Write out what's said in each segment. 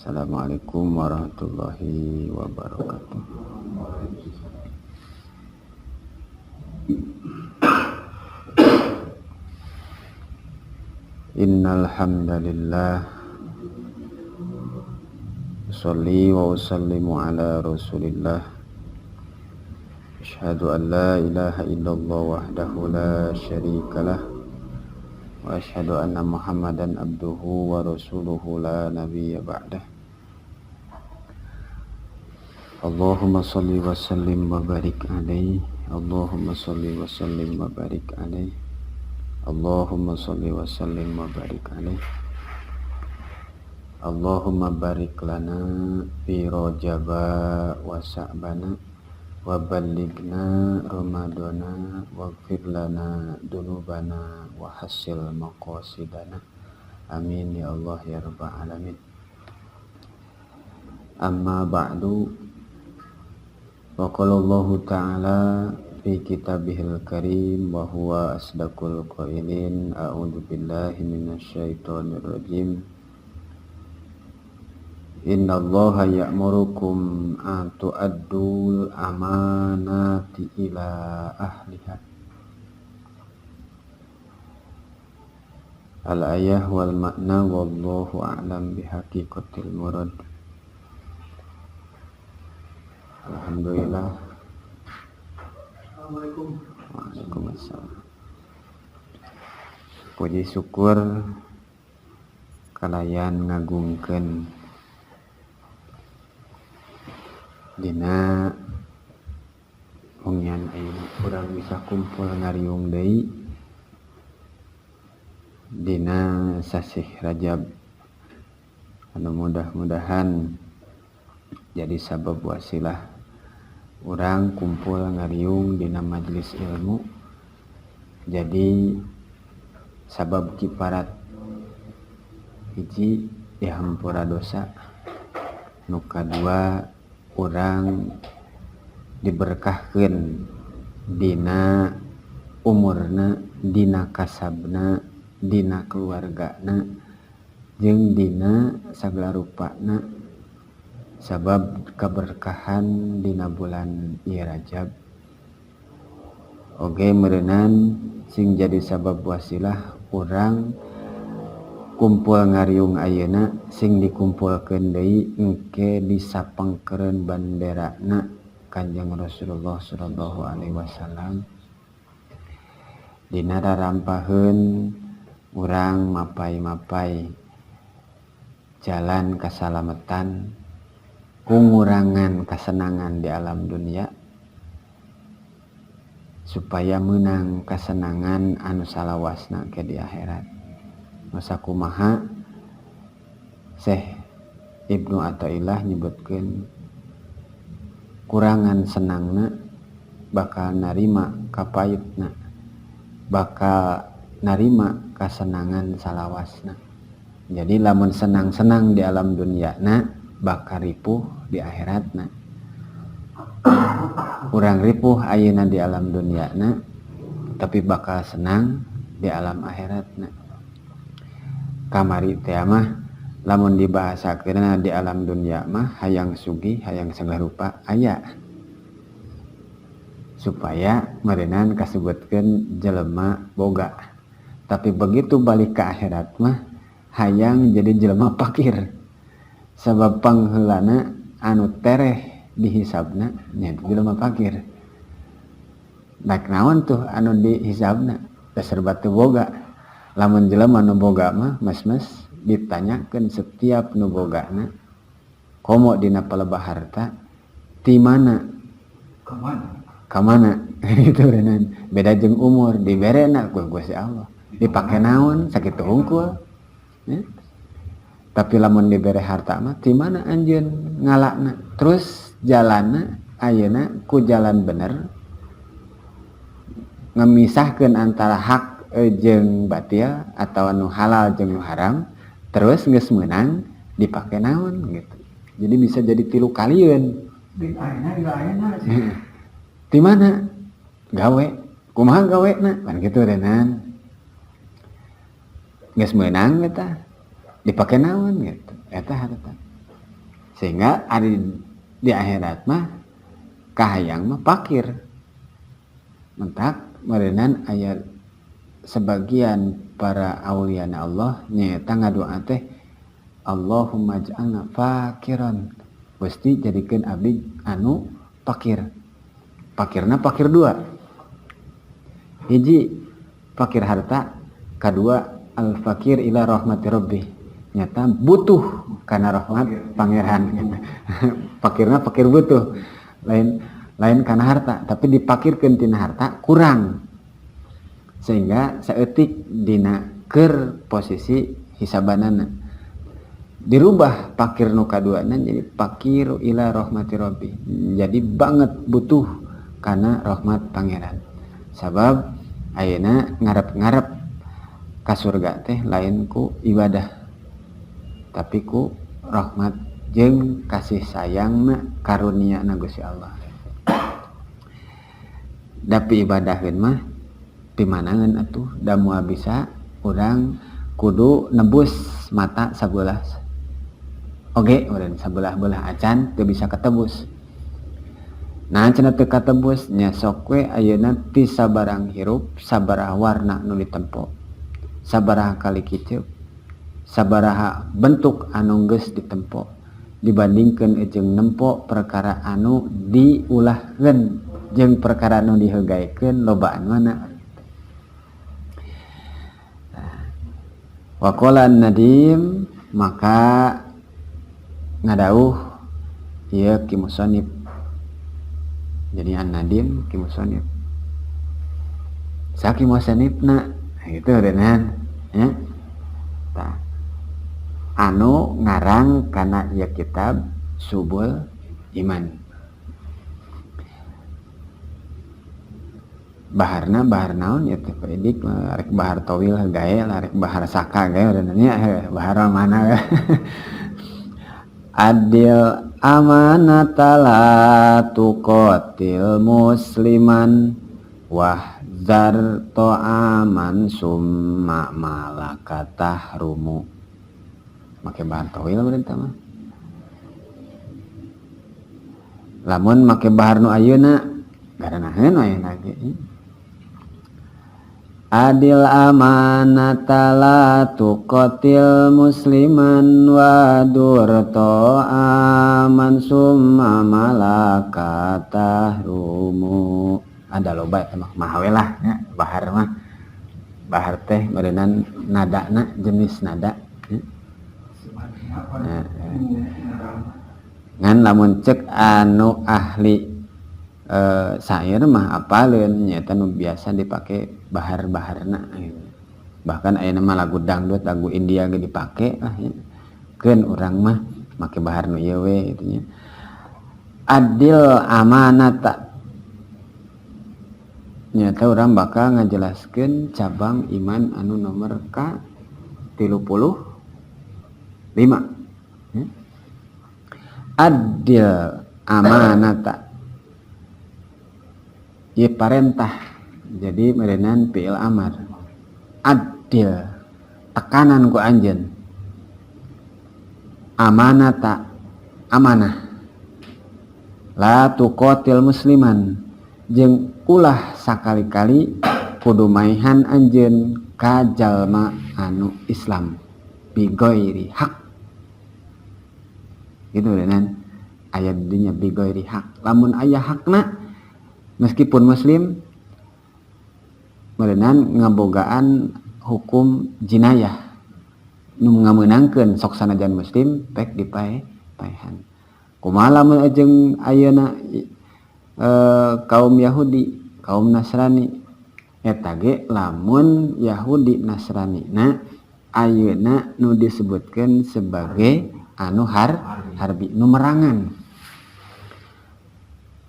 Assalamualaikum warahmatullahi wabarakatuh. Innal hamdalillah sholli wa usallimu ala Rasulillah. Asyhadu an la ilaha illallah wahdahu la syarikalah wa asyhadu anna Muhammadan abduhu wa rasuluhu la nabiyya ba'dah. Allahumma salli wa sallim wa barik alaihi. Allahumma salli wa sallim wa barik alaihi. Allahumma salli wa sallim wa barik alaihi. Allahumma barik lana fi rajaba wa sa'bana wa ballighna ramadana waghfir lana dunubana wa hassil maqasidana. Amin ya Allah ya rabbal alamin. Amma ba'du. Wa qala Allah ta'ala fi kitabihil karim wa huwa asdaqul qailin. A'udzu billahi minasyaitonir rajim. Innallaha ya'murukum an tu'addul amanati ila ahliha. Al-ayah wal makna wallahu a'lam bihaqiqatil murad. Alhamdulillah. Assalamualaikum. Waalaikumsalam. Puji syukur kalayan ngagungkeun dina mungkin ayeuna urang bisa kumpul ngariung deui dina sasih Rajab anu mudah-mudahan jadi sabab wasilah urang kumpul ngariung dina majelis ilmu, jadi sabab kiparat hiji dihampura dosa, nu kadua urang diberkahkeun dina umurna, dina kasabna, dina keluargana, jeung dina sagala rupana sabab keberkahan dina bulan ieu Rajab. Oge meureunnan sing jadi sabab wasilah urang kumpul ngariung ayeuna sing dikumpulkeun deui engke disapengkeun banderana Kanjeng Rasulullah sallallahu alaihi wasallam. Dina rarampaheun urang mapai-mapai jalan kasalametan, pengurangan kesenangan di alam dunia supaya menang kesenangan anu salawasna ke di akhirat. Masa kumaha Syekh Ibnu Athaillah nyebutkeun kurangan senangna bakal narima kapayutna, bakal narima kesenangan salawasna. Jadi lamun senang-senang di alam dunia bakal ripuh di akhiratna. Urang ripuh ayeuna di alam duniana tapi bakal senang di alam akhiratna. Kamari teh mah lamun dibahasakeun di alam dunia mah hayang sugih, hayang sagala rupa aya. Supaya meureunnan kasebutkeun jelema boga. Tapi begitu balik ke akhirat mah hayang jadi jelema fakir. Sabab pangheulana anu tereh dihisabna nya jelema fakir. Daek naon tuh anu dihisabna? Dasar batu boga. Lamun jelema nu boga mah mas-mas ditanyakeun setiap nu bogana komo dina palebah harta ti mana? Ka mana? Itu reunan. Beda jeung umur diberena ku Gusti Allah. Dipake naon? Sakitu hungkul. Tapi lamun dibere harta mah ti mana anjeun ngalakna, terus jalanna ayeuna ku jalan bener ngemisahkeun antara hak jeung batil atau nu halal jeung nu haram, terus geus meunang dipake naon gitu. Jadi bisa jadi tilu kalieun. Di mana? Gawe. Kumaha gawena? Kan kitu reunan. Geus meunang eta dipake naon gitu. Eta harta. sehingga di akhirat mah kahayang mah pakir. Mentak merenan ayat sebagian para auliana Allah nyata ngadoa teh Allahumma ja'alna fakiran, Gusti jadikeun abdi anu pakir. Pakirna pakir dua, hiji fakir harta, kedua al fakir ila rahmati rabbih, nyata butuh karena rahmat pangeran. Fakirna fakir butuh, lain karena harta, tapi dipakirkeun tina harta kurang, sehingga saeutik dina keur posisi hisabanana dirubah fakir nu kaduana jadi fakir ila rahmati rabbih, jadi banget butuh karena rahmat pangeran. Sabab ayeuna ngarep-ngarep ka surga teh lain ku ibadah, tapi ku rahmat jeung kasih sayangna karunia-Na Gusti Allah. Dapi ibadaheun mah pimanangan atuh, da moal bisa urang kudu nebus mata sabelah. Oge, urang sabelah-belah acan teu bisa katebus. Nah, cenah teu katebus nya sok we ayeuna ti sabarang hirup, sabaraha warna nu ditempo, sabaraha kali kiceu, sabaraha bentuk anu geus ditempo dibandingkeun jeung nempo perkara anu diulahkeun jeung perkara anu dihegaekeun lobaan mana. Wa qala an-nadim, maka ngadauh ieu ki musannif. Jadi an-nadim ki musannif. Saki musannifna gitu deunan ya. Tah. Anu ngarang kana ieu kitab Subul Iman. Baharna bahar naon ya teh edik rek bahar tawil gae lah, rek bahar saka gae nya bahar mana. Adil amanatala tuqatil musliman wahzar to'aman summa malakatah rumu. Make bahar tawil berita mah. Lamun make bahar nu ayeuna garanaheun ayeuna ge. Adil amanatala tuqatil musliman wa durto aman summa malakatah rumu. Ada loba eta mah mahawe lah nya bahar mah. Bahar teh meureunan nadana jenis nada. Ngan lamun cek anu ahli syair mah apaleun nyaeta nu biasa dipake bahar-baharna gitu. Bahkan aya nama lagu dangdut, lagu India ge dipake lah ya. Keun urang mah make bahar nu ieu we gitu nya. Adil amanata, nyaeta urang bakal ngajelaskeun cabang iman anu nomor ka 35. Adil amanata, ieu parentah, jadi meureunan fi'il amar. Adil, tekanan ku anjeun. Amanata, amanah. La tuqatil musliman, jeung ulah sakali-kali kudu maihan anjeun ka jalma anu Islam bi ghairi haq. Gitu dengan ayat dinya bi ghairi haq. Lamun aya hakna meskipun muslim meureunan ngabogaan hukum jinayah nu ngameunangkeun sok sanajan muslim pek dipaehan. Kumaha lamun jeung ayeuna kaum Yahudi, kaum Nasrani eta ge lamun Yahudi Nasrani na ayeuna nu disebutkeun sebagai anu harbi nu merangan,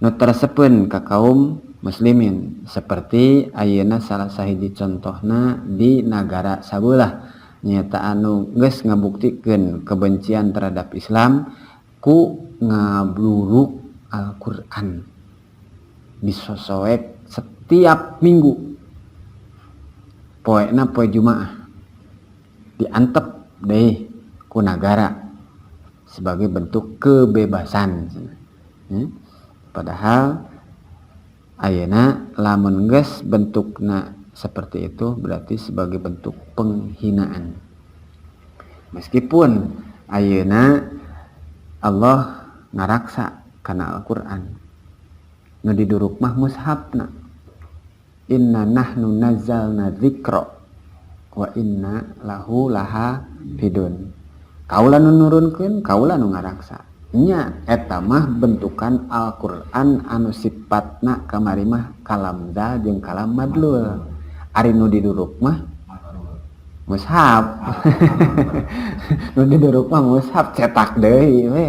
nu tersepeun ka kaum muslimin, seperti ayeuna salah sahiji contohna di nagara sabelah nyaeta anu geus ngabuktikeun kebencian terhadap Islam ku ngabluruk Al-Qur'an disosoek setiap minggu poena poe Jumaah diantep deui ku nagara sebagai bentuk kebebasan. Padahal ayeuna lamun geus bentukna seperti itu berarti sebagai bentuk penghinaan. Meskipun ayeuna Allah ngaraksa kana Al-Qur'an nu diduruk mah mushafna, inna nahnu nazzalna dzikra wa inna lahu lahafidun. Kaula nu nurunkeun, kaula nu ngaraksa. Nya eta mah bentukan Al-Qur'an anu sifatna kamari mah kalam dzal jeung kalam madlul. Ari nu diduruk mah mushaf. Nu diduruk mah mushaf cetak deui we.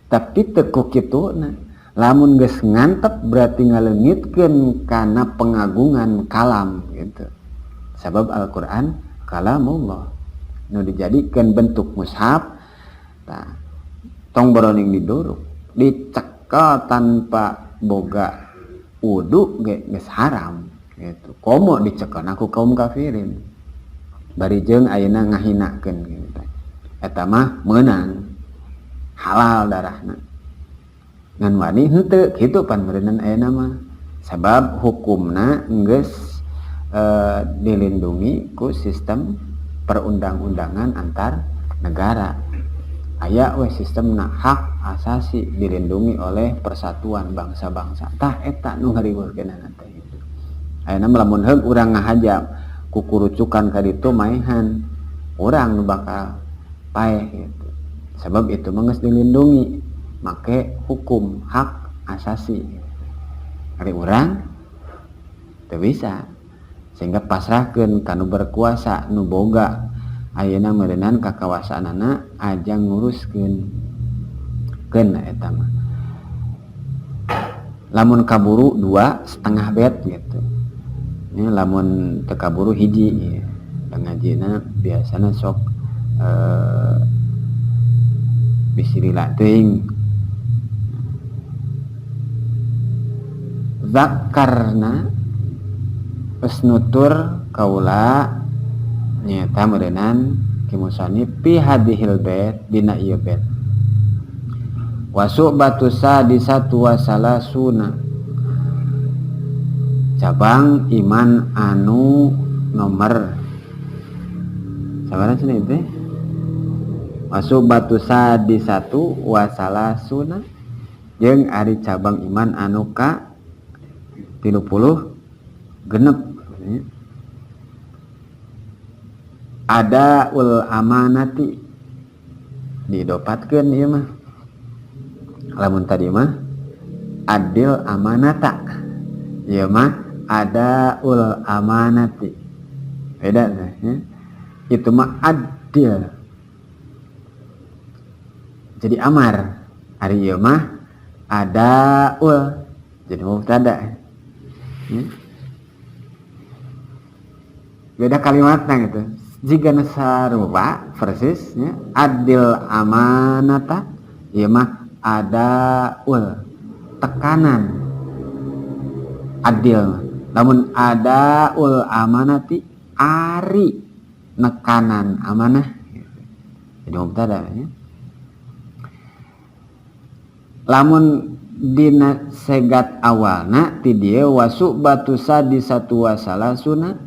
Tapi teu ku kituna. Lamun geus ngantep berarti ngaleungitkeun kana pengagungan kalam gitu. Sabab Al-Qur'an kalamullah. Nu dijadikeun bentuk mushaf. Tah tong boroning diduruk dicekel tanpa boga wudu geus haram gitu. Komo dicekelna ku kaum kafirin. Bari jeung ayeuna ngahinakeun gitu. Eta mah meunang halal darahna. Ngan wani henteu kitu pan meureunna ayeuna mah. Sabab hukumna geus dilindungi ku sistem perundang-undangan antar negara. Aya we sistemna hak asasi dilindungi oleh persatuan bangsa-bangsa. Tah eta nu ngariweukeunana teh itu. Ayeuna lamun heug urang ngahajam ku kurucukan ka ditu maehan, urang nu bakal paeh gitu. Sebab itu mah geus dilindungi make hukum hak asasi. Ari urang teu bisa sehingga pasrahkeun ka nu berkuasa nu boga ayeuna meureunnan kakawasaanana ajang nguruskeun keun eta mah. Lamun kaburu 2,5 bet gitu. Ini lamun teu kaburu hiji ya. Ngajina biasana sok bisi lila teuing. Zakarna geus nutur kaula nyata meureunnan kimusani pi hadhil bait dina ieu bait wasu batu sadisatu wasalasuna cabang iman anu nomor sabaraha cenah teh wasu batu sadisatu wasalasuna jeung ari cabang iman anu ka 30 genep. Ada ul amanati didopatkeun ieu mah. Lamun tadi mah adil amanata. Ieu mah ada ul amanati. Beda teh ya. Itu mah adil. Jadi amar. Ari ieu mah ada ul jadi mubtada. Beda kalimatna gitu. Jika sarupa persisnya adil amanata ieu mah ada ul tekanan adil. Lamun ada ul amanati ari nekanan amanah. Jadi mubtada ya. Lamun dina segat awalna ti dieu wasu batu sadisatu wasalasuna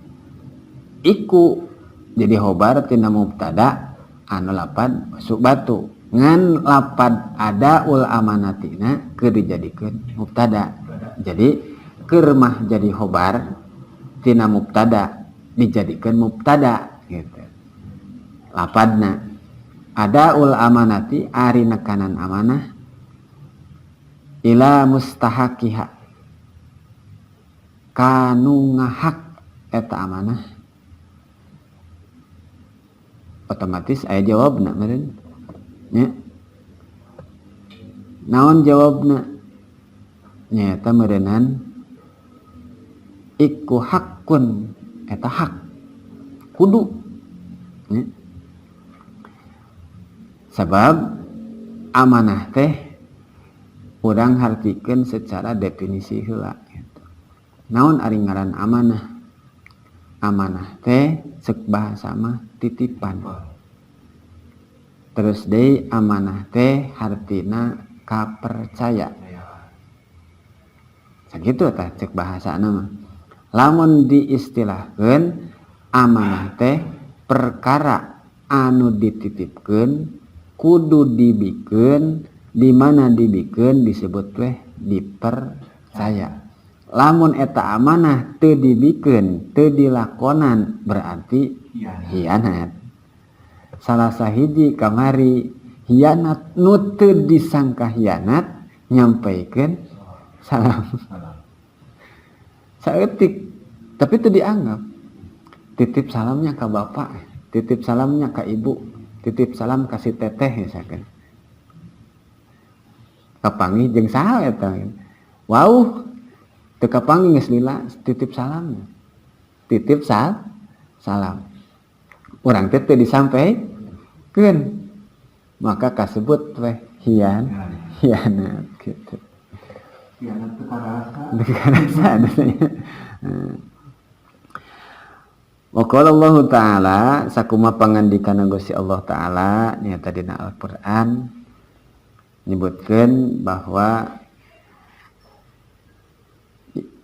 iku jadi khobar tina mubtada anu lapad wasu batu ngan lapad ada ul amanatina keur dijadikeun mubtada. Jadi keur mah jadi khobar tina mubtada dijadikeun mubtada gitu. Lapadna ada ul amanati ari nekanan amanah ila mustahaqiha kanu ngahak eta amanah otomatis aya jawabna meureun nya. Naon jawabna? Nyaeta meureunnan iku hakun eta hak kudu nya. Sabab amanah teh urang hartikeun secara definisi heula gitu. Naon ari ngaran amanah? Amanah teh ceuk bahasa mah titipan. Terus deui amanah teh hartina kapercaya. Sakitu tah cek bahasana mah. Lamun diistilahkeun amanah teh perkara anu dititipkeun kudu dibikeun, di mana dibikeun disebut teh dipercaya. Lamun eta amanah teu dibikeun, teu dilakonan berarti hianat. Salah sahiji kamari hianat nu teu disangka hianat nyampaikeun salam. Saeutik tapi teu dianggap. Titip salamnya ke bapak, titip salamnya ke ibu, titip salam ka si teteh misalkan. Kapanggih jeung saha eta? Wauh, teu kapanggih geus lila titip salamnya. Titip salam. Urang teh teu disampaikeun. Maka kasebut teh hianat gitu. Hianat teu karasa. Teu karasa. Wa qala Allah Ta'ala sakuma pangandikana Gusti Allah Ta'ala nyata dina Al-Qur'an nyebutkeun bahwa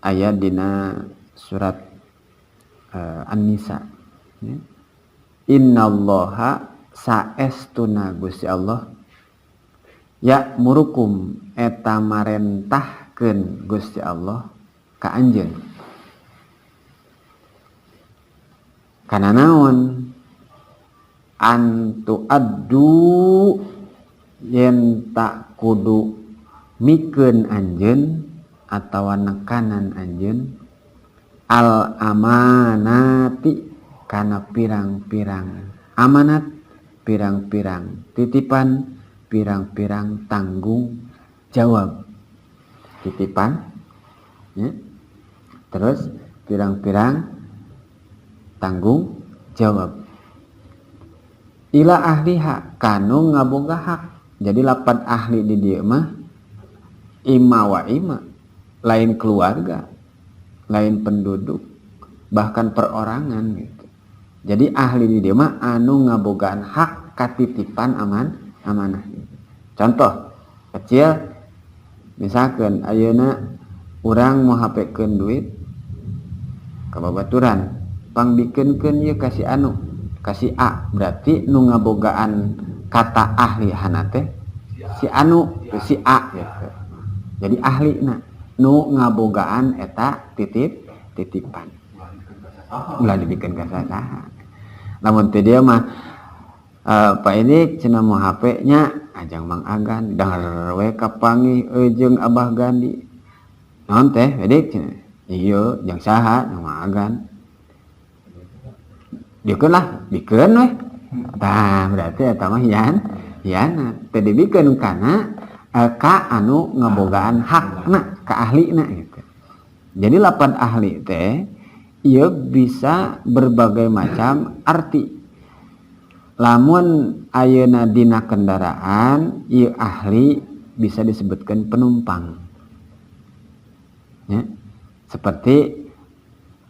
ayat dina surat An-Nisa ya. Innallaha saestuna Gusti Allah ya'murukum eta marentahkeun Gusti Allah ka anjeun. Kana naon antu addu yen tak kudu mikeun anjeun atawa nekanan anjeun al amanati kana pirang-pirang amanat, pirang-pirang titipan, pirang-pirang tanggung jawab. Titipan ya. Terus pirang-pirang tanggung jawab ila ahliha kanu ngaboga hak. Jadi lapan ahli di dieu mah ima wa ima, lain keluarga, lain penduduk, bahkan perorangan gitu. Jadi ahli di dieu mah anu ngabogaan hak katitipan amanah gitu. Contoh kecil misalkan ayeuna urang mau hapekeun duit ka babaturan pangbikeunkeun ieu kasih anu, kasih A, berarti nu ngabogaan kata ahli hana teh si anu, si A gitu. Jadi ahlina nu ngabogaan eta titipan. Ulah dibikeun ka saha. Lamun teh dia mah Pak Edik cenah mau HP nya ajang Mang Agan dahar we kapanggih jeung Abah Gandi. Naon teh Edik cenah? Ieu jeung saha jeung Mang Agan. Dikeun lah, dikeun we. Tah berarti eta mah hianat. Teu dibikeun kana ka anu ngabogaan hakna, ka ahlina gitu. Jadi lapan ahli teh ieu bisa berbagai macam arti. Lamun ayeuna dina kendaraan ieu ahli bisa disebutkan penumpang. Ya. Seperti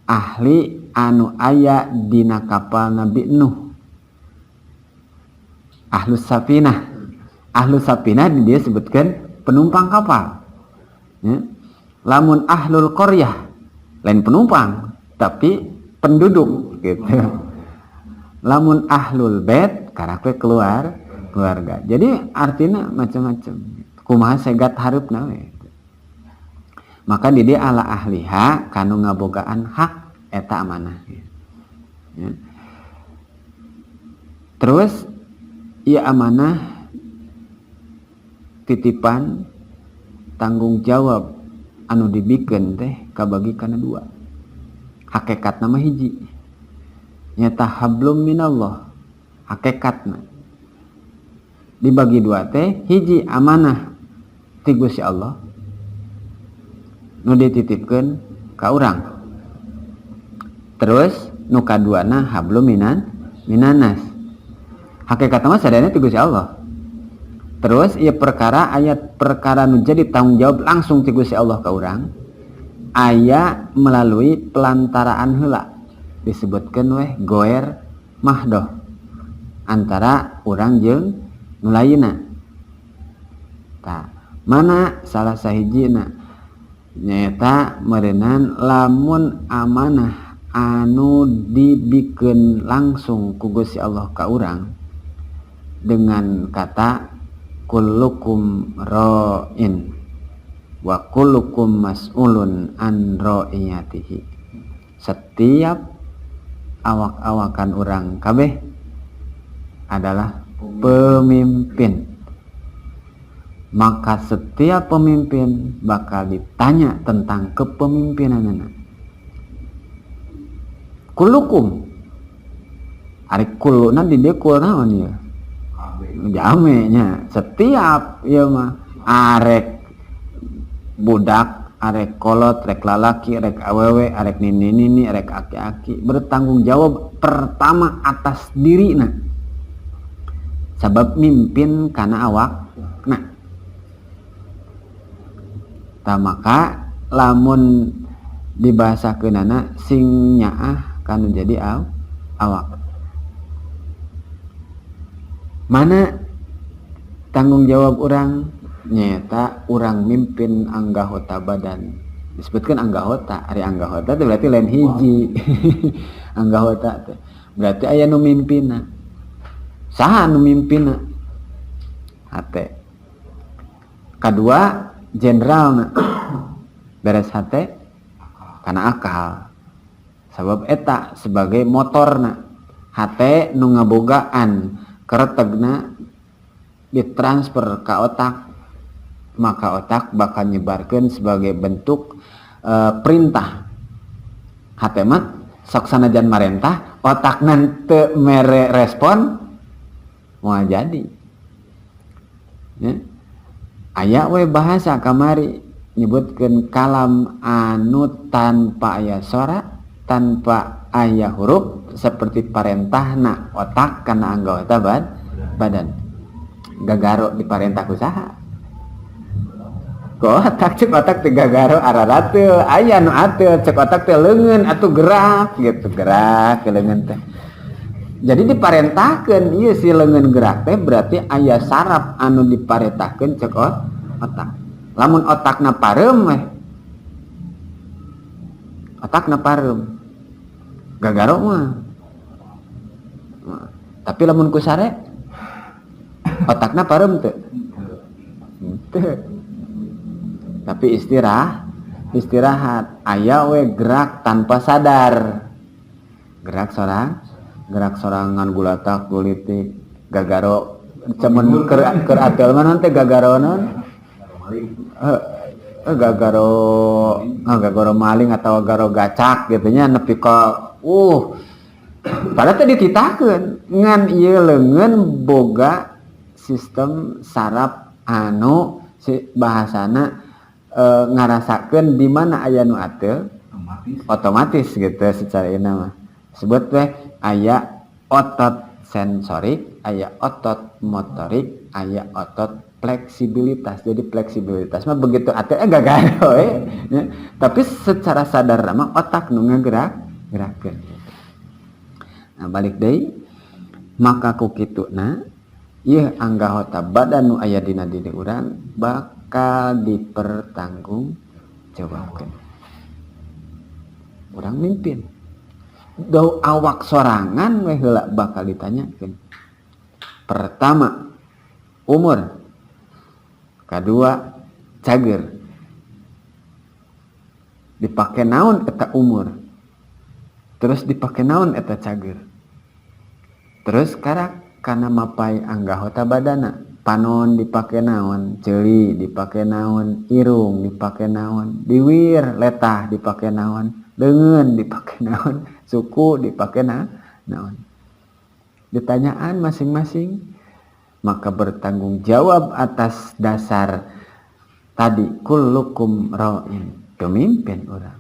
ahli anu aya dina kapal Nabi Nuh. Ahlus Safinah. Ahlus Safinah dia sebutkan penumpang kapal. Ya. Lamun ahlul qaryah lain penumpang tapi penduduk gitu. Lamun ahlul bait karakter keluarga. Jadi artinya macam-macam. Kumaha segat hareupna we. Maka di dia ala ahliha kanu ngabogaan hak eta amanah. Ya. Terus ieu amanah titipan tanggung jawab anu dibikeun teh kabagi kana dua. Hakikatna mah hiji. Nyata hablum minallah. Hakikatna dibagi dua teh hiji amanah ti Gusti Allah nu dititipkeun ka urang. Terus nu kaduana hablum minanas. Hakikatna mah sadayana ti Gusti Allah. Terus ieu perkara ayat perkara nu jadi tanggung jawab langsung ti Gusti Allah ka urang aya melalui pelantaraan heula disebutkeun weh goer mahdoh antara urang jeung nu lainna. Tah mana salah sahijina nyaeta meureunnan lamun amanah anu dibikeun langsung ku Gusti Allah ka urang dengan kata kullukum ra'in wa kullukum mas'ulun an ra'iyatihi. Setiap awak-awakan orang kabeh adalah pemimpin, maka setiap pemimpin bakal ditanya tentang kepemimpinanna. Kullukum ari kulluna di dieu kul naon ieu? Jame nya. Setiap ieu mah arek budak, arek kolot, rek lalaki, rek awewe, arek nini-nini, arek aki-aki bertanggung jawab pertama atas dirina. Sabab mimpin kana awakna. Tah maka lamun dibahasakeunana sing nyaah kanu jadi awak. Mana tanggung jawab orang nyata orang mimpin anggahota badan. Disebutkan anggahota, ari anggahota itu berarti lain hiji. Anggahota teh berarti aya nu mimpinna. Saha nu mimpinna? Hate. Kadua jenderalna. Beres hate kana akal. Sabab eta sebagai motorna. Hate nu ngabogaan keretegna ditransfer ke otak, maka otak bakal nyebarkeun sebagai bentuk perintah. Hate mah sok sanajan marentah, otakna teu mere respon moal jadi. Ya. Aya we bahasa kamari nyebutkeun kalam anu tanpa aya sora, tanpa aya huruf seperti parentahna otak kana anggota badan. Gagaro diparentah ku saha? Ku otak cek otak teh gagaro arara teu aya nu ateu cek otak teh leungeun atuh gerak gitu, gerak ke leungeun teh. Jadi diparentahkeun ieu si leungeun gerak teh berarti aya saraf anu diparentahkeun cek otak. Lamun otakna parem we. Otakna parem. Gagaro mah. Tapi lamun ku sare otakna parem teu. Teu. Tapi istirahat. Aya we gerak tanpa sadar. Gerak sorangan gulatak gulitik gagaro cemen keur atel mana teh gagaro naon? Gagaro maling atau gagaro gacak gitu nya nepi ka padahal teh dititakeun ngan ieu leungeun boga sistem saraf anu si bahasana ngarasakeun di mana aya nu ateu otomatis gitu secara ina mah. Sebut teh aya otot sensorik, aya otot motorik, aya otot fleksibilitas. Jadi fleksibilitas mah begitu ateu gagaro ya. Tapi secara sadar mah otak nu ngagerak-gerakkeun. Nah balik deui maka ku kituna ieu anggahota badan nu aya dina diri urang bakal dipertanggungjawabkeun. Urang mimpin. Dau awak sorangan we heula bakal ditanyakeun. Pertama, umur. Kedua, cager. Dipake naon eta umur? Terus dipake naon eta cager? Terus karak kana mapai anggahota badana. Panon dipake naon? Ceuli dipake naon? Irung dipake naon? Diwir letah dipake naon? Leungeun dipake naon? Suku dipake naon? Ditanyaan masing-masing maka bertanggung jawab atas dasar tadi kullukum ra'in, pemimpin urang.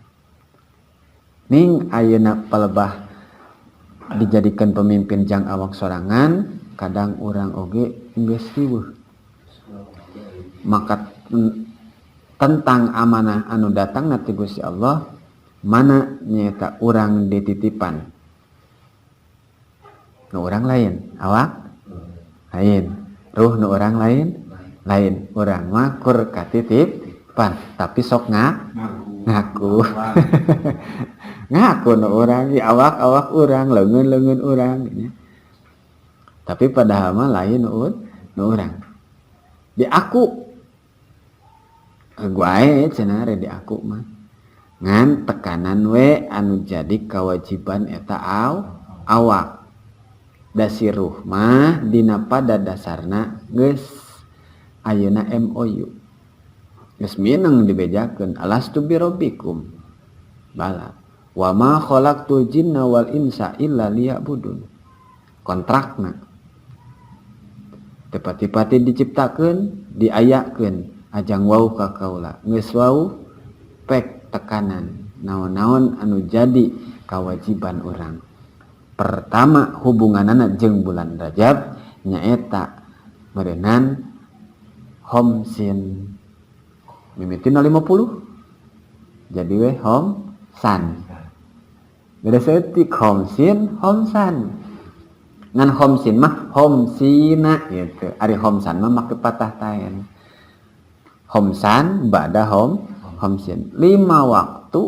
Ning ayeuna palebah dijadikan pemimpin jang awak sorangan, kadang urang oge geus riweuh. Maka tentang amanah anu datang ti Gusti Allah mana nyata urang dititipan ke orang lain, awak lain. ruh nu orang lain urang mah kur katitipan tapi sok ngaku ngaku nu urang di awak urang leungeun urang gitu. Tapi padahal mah lain nu urang di aku guae cenah di aku mah ngan tekanan we anu jadi kewajiban eta awak dasi ruh mah dina pada dasarna geus ayeuna MOU geus mineng dibejakeun alastu birabbikum bala wa ma khalaqtul jinna wal insa illa liya'budun kontrakna tepati-pati diciptakeun diayakeun ajang wau ka kaula geus wau pek tekanan naon-naon anu jadi kewajiban urang. Pertama hubunganana jeung bulan Rajab nyaeta meureunnan homsin mimitina 50 jadi we homsan beda setik homsan ngan homsin mah homsina gitu ari homsan mah make patah taen homsan ba'da homsin 5 waktu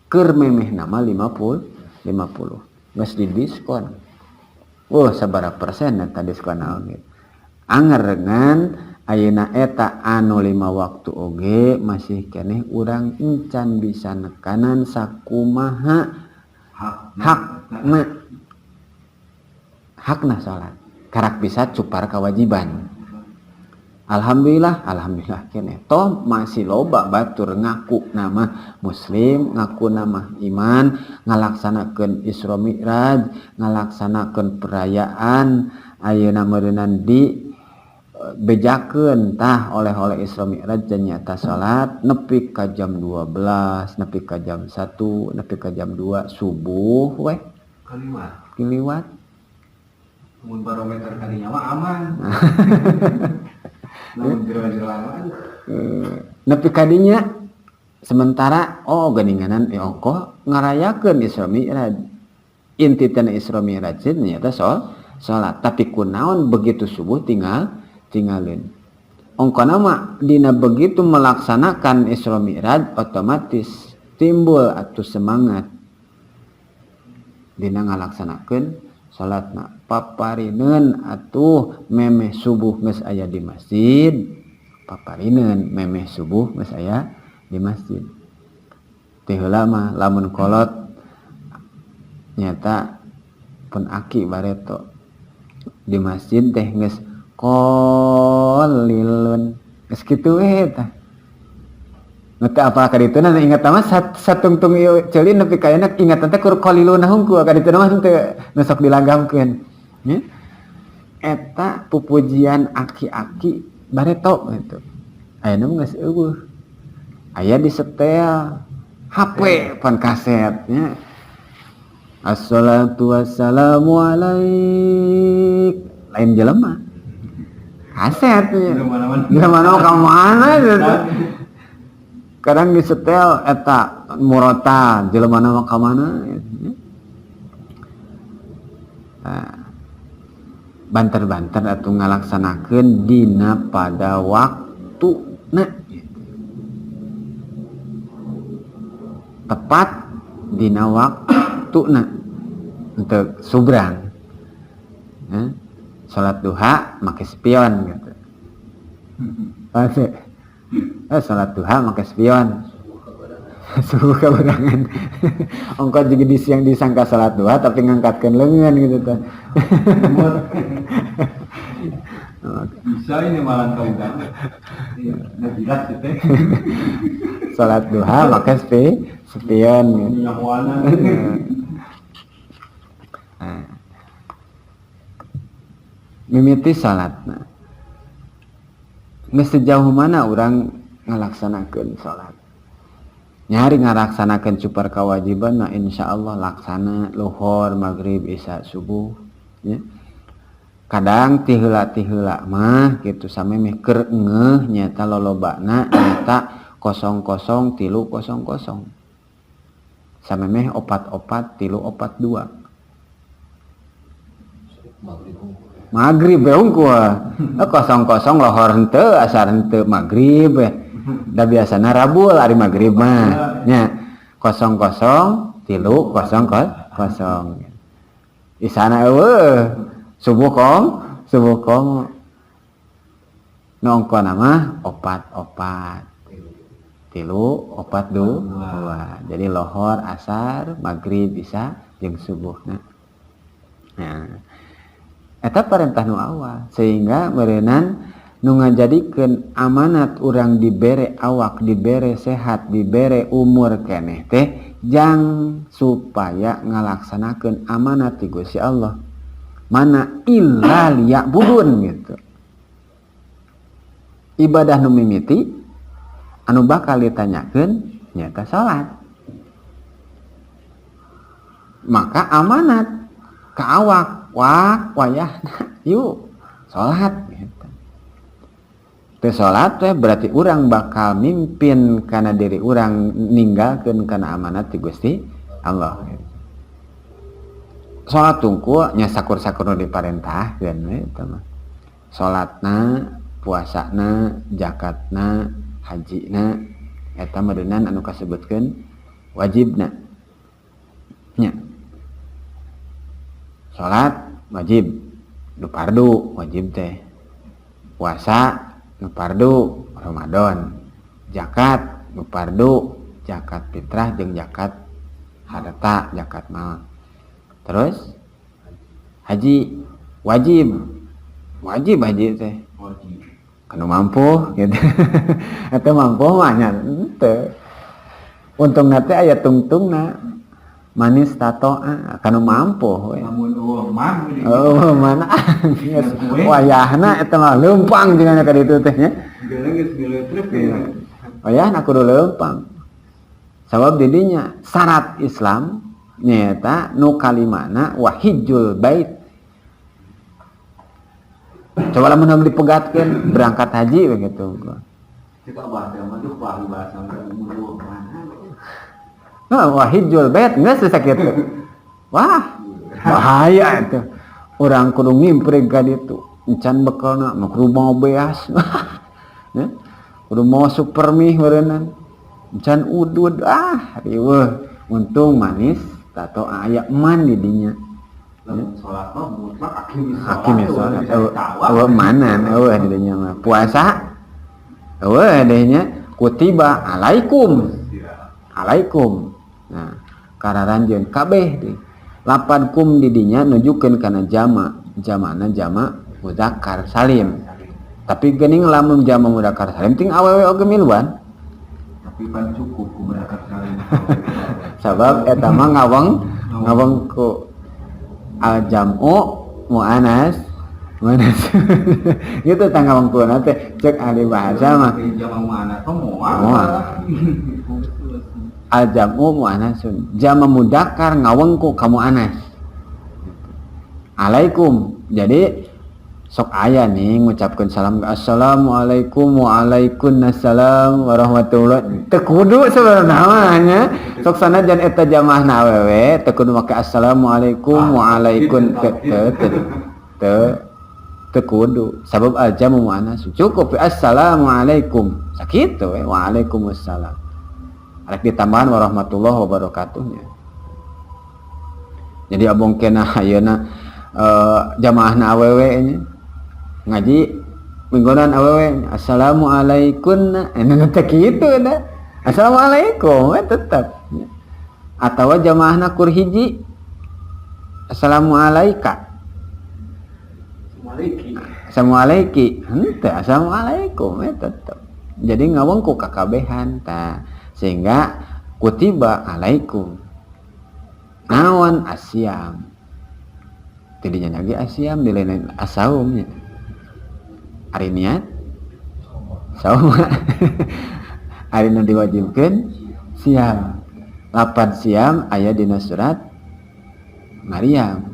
keur memeh nama 50 geus di diskon. Sabaraha persen eta diskon naon gitu. Angerengan ayeuna eta anu 5 waktu oge masih keneh urang encan bisa nekanan sakumaha hakna salat. Karak bisa cupar kewajiban. Alhamdulillah keneh toh masih loba batur ngaku nama muslim, ngaku nama iman, ngalaksanakeun Isra Mi'raj, ngalaksanakeun perayaan ayeuna meureunnan di bejakeun tah oleh Isra Mi'raj dan nyata salat nepi ka jam 12, nepi ka jam 1, nepi ka jam 2 subuh we kaliwat. Mun barometer kadinya mah aman. Nepi kadinya sementara geninganan ongko ngarayakeun Isra Mi'raj inti tina Isra Mi'raj nyata salat tapi kunaon begitu subuh tinggalin ongkona mah dina begitu melaksanakan Isra Mi'raj otomatis timbul atuh semangat dina ngalaksanakeun salatna paparineun atuh memeh subuh geus aya di masjid paparineun memeh subuh geus aya di masjid teh heula mah lamun kolot nyata pun aki bareto di masjid teh geus qalilun geus kitu we tah ngeteh apa kadituna ingat mah satungtung ieu ceulin nepi ka enak ingatan teh kur qalilun hungku kadituna mah teh nu sok dilanggamkeun nya eta pupujian aki-aki bareto gitu ayeuna mah geus eueuh aya di setel HP pan kaset nya assalatu wassalamu alaik lain jelema kaset nya mana ka mana gitu kadang disetel eta murota jelema mah ka mana banter-banter atuh ngalaksanakeun dina pada waktuna tepat dina waktuna untuk subrang salat duha make spion gitu salat duha make spion subuh kabarangan ongko juga di siang disangka salat duha tapi ngangkatkeun leungeun gitu teh bisa ini malah kau udah jelas gitu salat duha make spion gitu mimiti salatna geus sejauh mana urang ngalaksanakeun salat nyari ngalaksanakeun cupar kewajiban nah insyaallah laksana luhur maghrib isya subuh ya. Kadang ti heula mah gitu samemeh keur ngeuh nyata lolobana nyata 003000 samemeh 44 342 maghrib Maghrib unggul kosong-kosong lohor henteu asar henteu maghrib da biasana Rabu ari maghrib mah nya kosong-kosong tilu kosong isana eueuh subuh kong nongkona mah opat tilu opat dua jadi lohor asar maghrib bisa jeung subuhna nah eta perintah nu awal sehingga meureunnan nu ngajadikeun amanat urang dibere awak dibere sehat dibere umur keneh teh jang supaya ngalaksanakeun amanat ti Gusti Allah mana illa liya'budun gitu ibadah nu mimiti anu bakal ditanyakeun nyata salat maka amanat ka awak wayahna yuk salat gitu. Teu salat teh berarti urang bakal mimpin kana diri urang ninggalkeun kana amanat ti Gusti Allah gitu. Salat tungku nya sakur-sakur nu diparentahkeun we eta mah salatna puasana zakatna hajina eta meureunnan anu kasebutkeun wajibna nya salat wajib nu fardu wajib teh puasa nu fardu Ramadan zakat nu fardu zakat fitrah jeung zakat harta zakat mal terus haji wajib haji teh kanu mampu gitu eta mampu mah nya teu untungna teh aya tungtungna manis tato kanu mampu we namun man mana wayahna eta mah leumpang jeung ka ditu teh nya wayahna kudu leumpang sabab di dinya syarat Islam nyaeta nu kalimana wahijul bait coba lamun dipegatkeun berangkat haji begitu kita bahasa mah tuh bahasa umur mana wahijul bait geus sakitu wah bahaya itu urang kudu ngimprig ka ditu encan bekalna mah kudu mau beas ya kudu mau super mie meureunnan encan udud riweuh untung manis tato aya eman di dinya salat mah mutlak hakim salat eueuh manan eueuh di dinya mah puasa eueuh dehnya kutiba alaikum nah kararanjeun kabeh deui lapan kum di dinya nujukeun kana jamana jama mudzakkar salim tapi geuning lamun jama mudzakkar salim ting awewe oge miluan tapi pan cukup ku mudzakkar salim sabab eta mah ngaweng ku al jam'u muannas gitu tangawang ku teh cek ahli bahasa mah jama muannas al jam'u muannasun jama mudzakkar ngawengku kamu anas alaikum jadi sok aya nih ngucapkeun salam assalamualaikum waalaikumsalam warahmatullahi teu kudu sebenarnya sok sanajan eta jamaahna awewe teu kudu make assalamualaikum waalaikum teu kudu sabab al jamu muannas cukup assalamualaikum sakitu we waalaikumsalam arek ditambahan warahmatullahi wabarakatuhnya jadi abongkeuna ayeuna jamaahna awewe nya ngaji mingguan awewe assalamualaikum ena teh kitu da assalamualaikum tetep atawa jamaahna kur hiji assalamualaika assalamualaiki henteu assalamualaikum tetep jadi ngawengku kakabehan tah sehingga kutiba alaikum naon asyam tidinya lagi asyam dilain asaumnya ari niat saum ari nu diwajibkeun siam lapan siam aya dina surat Maryam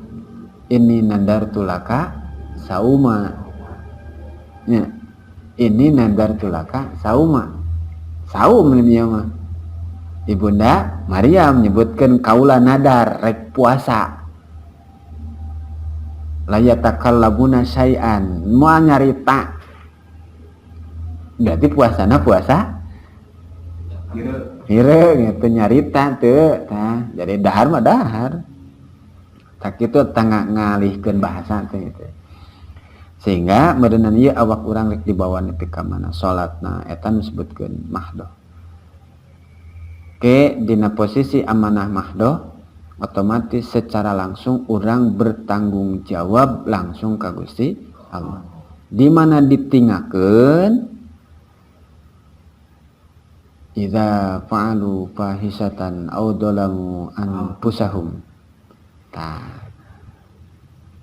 ini nadartu laka sauma ya ini nadartu laka sauma saum nya mah ibunda Maryam nyebutkeun kaula nadar rek puasa layatakallabuna syai'an, moal nyarita berarti puasana puasa hireung gitu nyarita teu tah jadi dahar mah dahar tak kitu tangga ngalihkeun bahasa teh gitu. Sehingga meureunna ieu awak urang rek dibawa nepi ka mana salatna eta nu disebutkeun mahdoh ke dina posisi amanah mahdoh otomatis secara langsung urang bertanggung jawab langsung ka Gusti Allah di mana ditinggalkeun idza fa'alu fahisatan aw dalamu anfusahum tah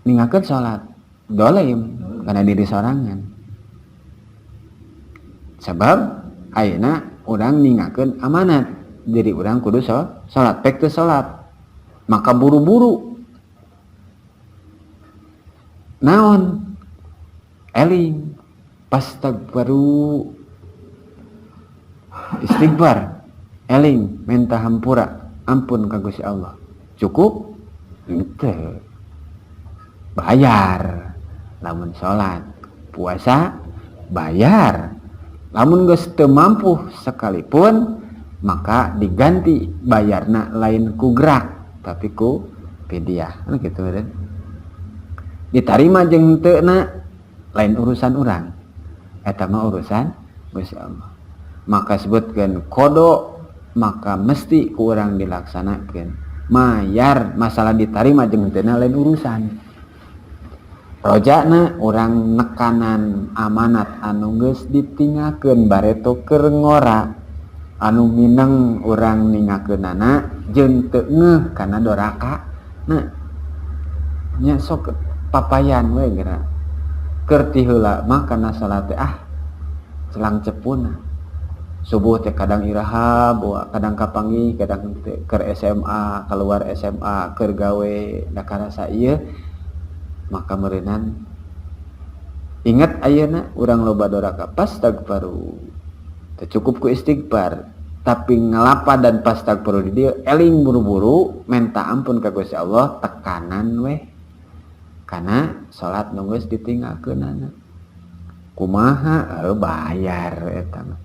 ninggalkeun salat dolim karena diri sorangan sebab ayeuna urang ninggalkeun amanat diri urang kudu salat pek teu salat maka buru-buru naon eling pastagbaru istighfar eling minta hampura ampun ka Gusti Allah cukup henteu bayar lamun salat puasa bayar lamun geus teu mampu sekalipun maka diganti bayarna lain ku gerak tapi ku fidyah anu kitu meureun ditarima jeung teu na lain urusan urang eta mah urusan Gusti Allah maka sebutkan kodok maka mesti kurang dilaksanakan mayar masalah ditarima jeung teu lain urusan rojana urang nekanan amanat anu geus ditinggalkeun bareto keur ngora anu mineng urang ningakeunana jeung teu ngeuh kana doraka nah nya sok papayan we geura keur ti heula mah kana salat teh celang cepuna subuh teh kadang iraha bawa kadang kapanggih kadang teh keur SMA keluar SMA keur gawe da karasa ieu maka meureunan ingat ayeuna urang loba doraka pastagfaru teu cukup ku istighfar tapi ngalapa dan pastagfaru di dieu eling buru-buru minta ampun ka Gusti Allah tekanan we kana salat nu geus ditinggalkeunana kumaha bayar eta mah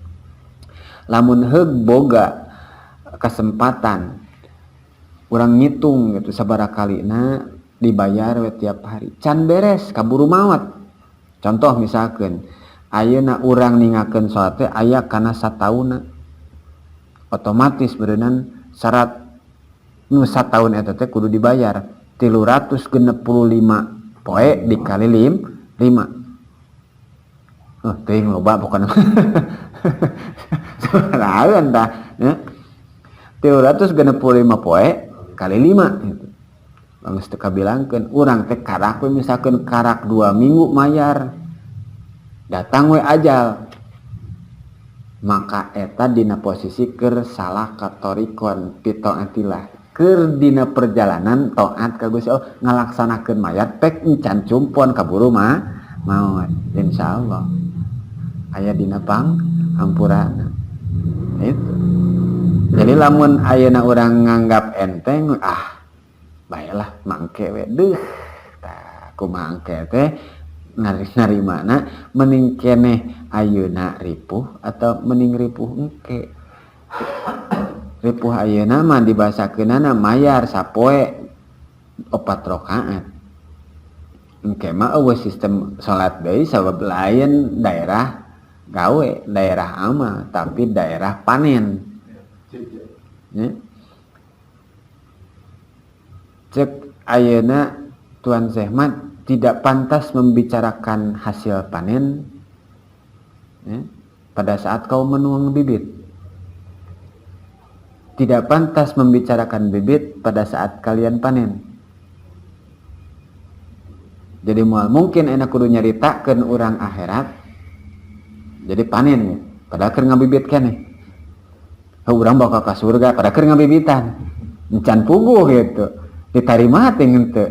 lamun heug boga kesempatan urang ngitung gitu sabaraha kalina dibayar we tiap hari can beres kaburu maot contoh misalkeun ayeuna urang ningakeun salat teh aya kana satauna otomatis beureunan syarat nu sataun eta teh kudu dibayar 365 poe dikali 5 teuing loba pokona sabaraan tah ya 365 poe kali 5 gitu. Geus teu kabilangkeun urang teh karak we misalkeun karak 2 minggu mayar datang we ajal maka eta dina posisi keur salah katorikon pitaatillah keur dina perjalanan taat ka Gusti Allah ngalaksanakeun mayat pek encan cumpon kaburu mah maot insyaallah aya dina panghampurana itu jadi lamun ayeuna urang nganggap enteng baiklah mangke we deuh tah kumaha engke teh narimana mending keneh ayeuna ripuh atau mending ripuh engke ripuh ayeuna mah dibasakeunana mayar sapoe 4 rakaat engke mah eueuh sistem salat deui sabab lain daerah gawe daerah amal tapi daerah panen ya. Cek ayeuna Tuan Sehmat tidak pantas membicarakan hasil panen ya, pada saat kau menuang bibit tidak pantas membicarakan bibit pada saat kalian panen jadi mungkin enak kudu nyaritakeun urang akhirat jadi panen ya padahal keur ngabibit keneh urang bakal ka surga padahal keur ngabibitan encan puguh gitu ditarima teh henteu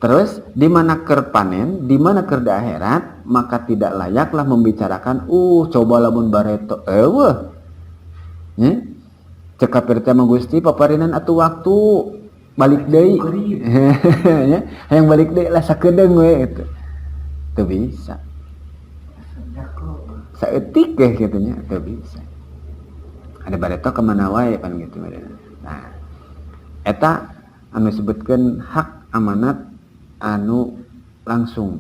terus di mana keur panen di mana keur di akhirat maka tidak layaklah membicarakan coba lamun bareto eueuh nya cek kapir teh Gusti paparinan atuh waktu balik deui ya hayang balik deui lah sakedeung we gitu teu bisa saeutik ge kitu nya teu bisa ada bareto kemana wae pan gitu. Nah eta anu sebutkeun hak amanat anu langsung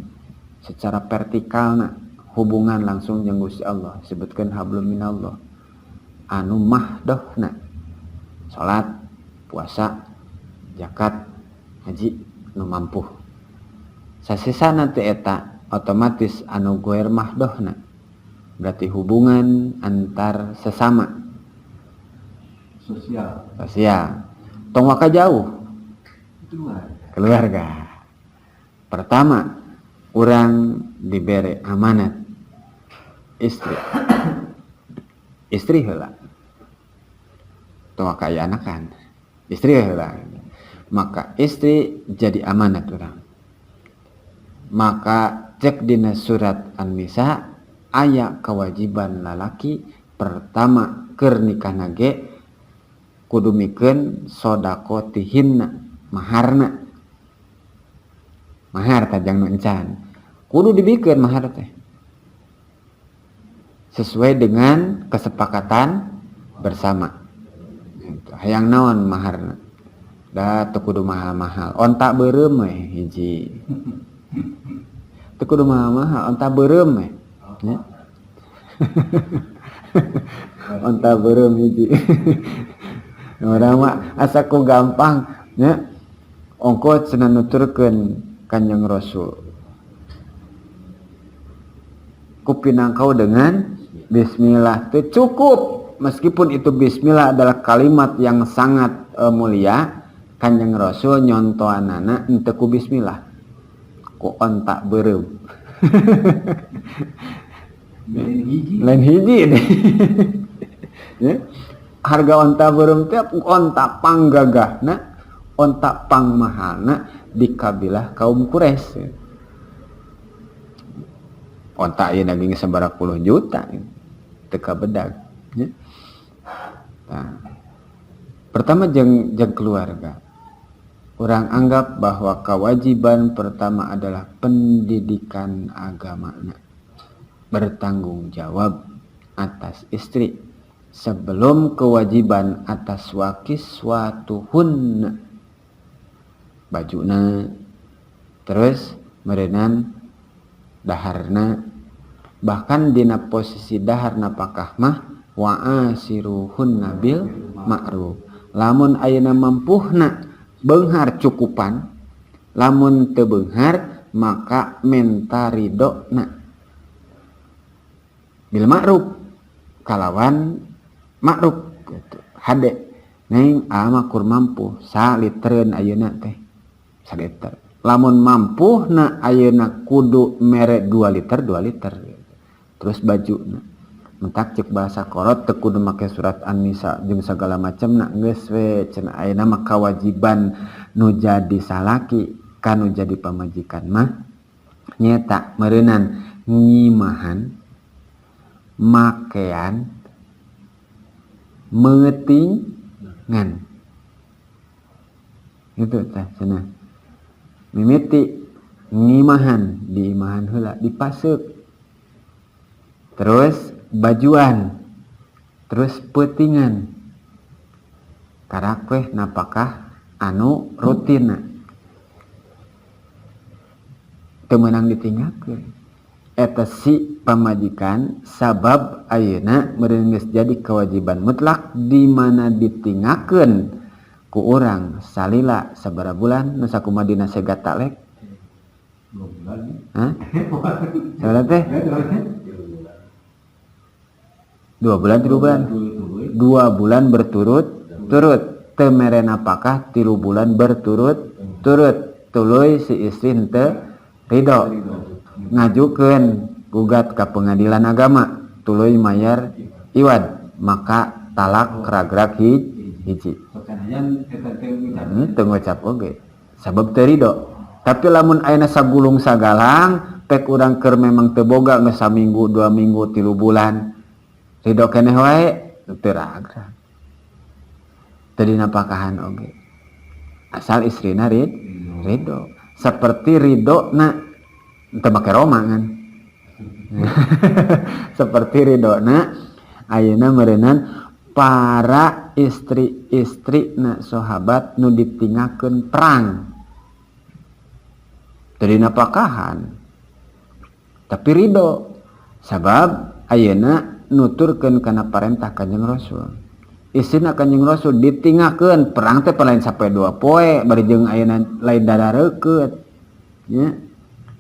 secara vertikalna hubungan langsung jeung Gusti Allah sebutkeun hablum minallah anu mahdohna salat puasa zakat haji anu mampu sasisana teh eta otomatis anu goer mahdohna berarti hubungan antar sesama sosial tong waka jauh keluarga pertama urang dibere amanat istri heula tong waka aya anakan istri heula maka istri jadi amanat urang maka cek dina surat An-Nisa aya kewajiban lalaki pertama keur nikahna ge kudu mikeun sodako tihinna maharna mahar tajang nu encan kudu dibikeun mahar teh sesuai dengan kesepakatan bersama hayang naon maharna da teu kudu mahal-mahal onta beureum we hiji teu kudu mahal-mahal onta beureum we nya onta beureum hiji urang mah asa ku gampang nya ongko cenah nuturkeun Kanjeng Rasul ku pinangkau dengan bismillah teu cukup meskipun itu bismillah adalah kalimat yang sangat mulia Kanjeng Rasul nyontoanana henteu ku bismillah ku ontak beureum lain hiji ya harga onta beureum teh onta panggagahna onta pangmahalna di kabilah kaum Quraisy onta ieu naging sabaraha puluh juta teu kabedag ya. Nah, pertama jeung keluarga urang anggap bahwa kewajiban pertama adalah pendidikan agamana bertanggung jawab atas istri sebelum kewajiban atas wakiswatuhunna bajuna terus merenang daharna bahkan dina posisi daharna pakah mah wa'asiruhunna bil ma'ruf lamun ayeuna mampuhna beunghar cukupan lamun teu beunghar maka menta ridona bil ma'ruf kalawan ma'ruf gitu. Hade neng ama kur mampu salitereun ayeuna teh saliter lamun mampuhna ayeuna kudu mere 2 liter gitu. Terus bajuna mentak cek bahasa korot teu kudu make surat An-Nisa jeung sagala macamna geus we cenah ayeuna mah kewajiban nu jadi salaki kanu jadi pamajikan mah nyeta meureunnan ngimahan makean mengetingan itu tah cenah mimiti ngimahan diimahan heula dipaseuk terus bajuan terus peutingan karak weh napakah anu rutinna teu meunang ditinggalkeun eta si pamajikan sabab ayeuna meureun geus jadi kewajiban mutlak di mana ditinggalkeun ku urang salila sabaraha bulan nu sakumaha dina segat talek 2 bulan hah sabaraha teh 2 bulan 3 bulan 2 bulan berturut-turut teu mere napakah 3 bulan berturut-turut tuluy si istri teu ridho ngajukeun gugat ka pengadilan agama tuluy mayar iwad maka talak ragrag hiji teu ngucap oge sabab teu ridho tapi lamun ayeuna sagulung sagalang pek urang keur memang teu boga geus saminggu 2 minggu 3 bulan ridho keneh wae teu ragrag teu dinapakahan oge asal istrina ridho. Seperti ridho na teu make Roma kan. Seperti ridho na ayeuna meureunnan para istri-istri na sahabat nu ditinggalkeun perang teu dinapakahan tapi ridho sabab ayeuna nuturkeun kana parentah Kanjeng Rasul. Istrina Kanjeng Rasul ditinggalkeun perang teh lain sampai 2 poe bari jeung ayeuna lain dadareukeut nya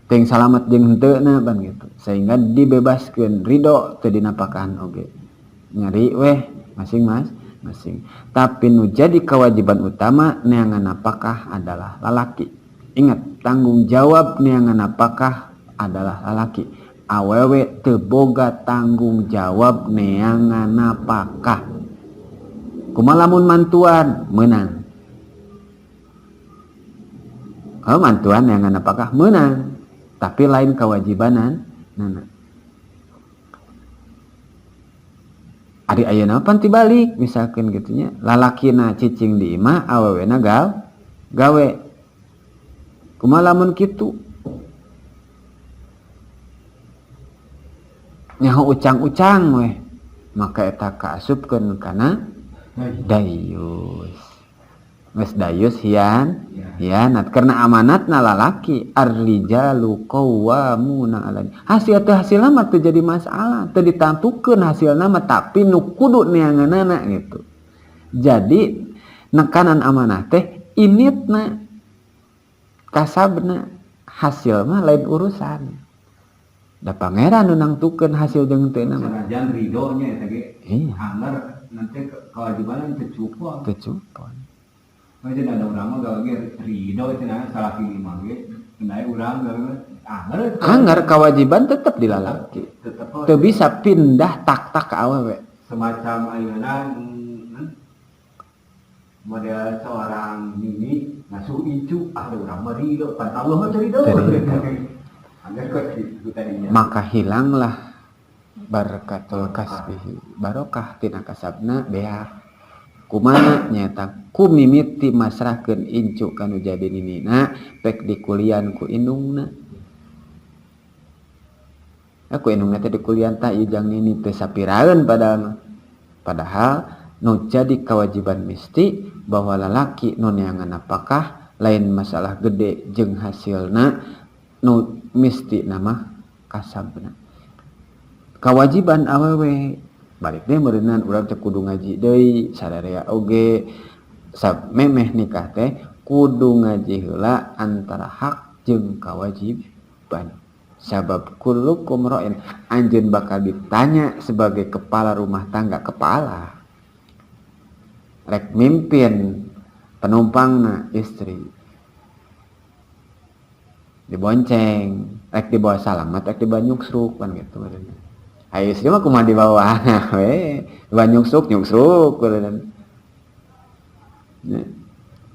ting salamet jeung henteu na ban gitu sehingga dibebaskeun ridho teu dinapakahan oge nyari weh masing-masing. Tapi nu jadi kewajiban utama neangan napakah adalah lalaki. Ingat, tanggung jawab neangan napakah adalah lalaki. Awewe teu boga tanggung jawab neangan napakah. Kumaha lamun mantuan meunang. Kalau mantuan neangan napakah meunang, tapi lain kewajibanan nana. Ari ayeuna pan tibalik misalkan gitunya lalakina cicing di imah awewena gawe kumaha lamun kitu nyaho ucang-ucang weh maka eta kaasupkeun kana dayus geus dayus hianat karena amanatna lalaki ar-rijalu qawwamuna 'ala hasil teh hasilna mah teu jadi masalah teu ditantukeun hasilna mah tapi nu kudu neangeunana gitu. Jadi nekanan amanah teh initna kasabna hasil mah lain urusan. Da pangeran nu nangtukeun hasil jeung teu na mah sanajan ridhonya eta ge iya anggar nanti kewajiban teu cupon. Jadi ada orang mah gawe ridho cenah salah pilih mah ge cenah urang gawe anggar kewajiban tetap di lalaki. Teu bisa pindah tak ka awewe. Semacam ayeuna model seorang nini ngasuh icu ada urang mah ridho pan Allah mah ridho. Anggar kitu tadinya. Maka hilanglah barakatul kasbihi. Barokah tina kasabna beak. Kumaha nyata ku mimiti masrahkeun incu kanu jadi ninina pek dikulian ku indungna. Aku indungna teh dikulian tah ieu jang nini teu sapiraeun padahal nu jadi kewajiban mesti bahwa lalaki nu neangan apakah lain masalah gede jeung hasilna nu mesti nama kasabna. Kewajiban awewe balik deh meureunnan urang teh kudu ngaji deui sadarea oge memeh nikah teh kudu ngaji heula antara hak jeung kewajiban sabab kullukum ra'in anjeun bakal ditanya sebagai kepala rumah tangga kepala rek mimpin penumpangna istri dibonceng rek dibawa salamat rek dibawa nyuksruk kan gitu meureunna. Ayo istri mah kumaha dibawa we nyuksruk kurenan.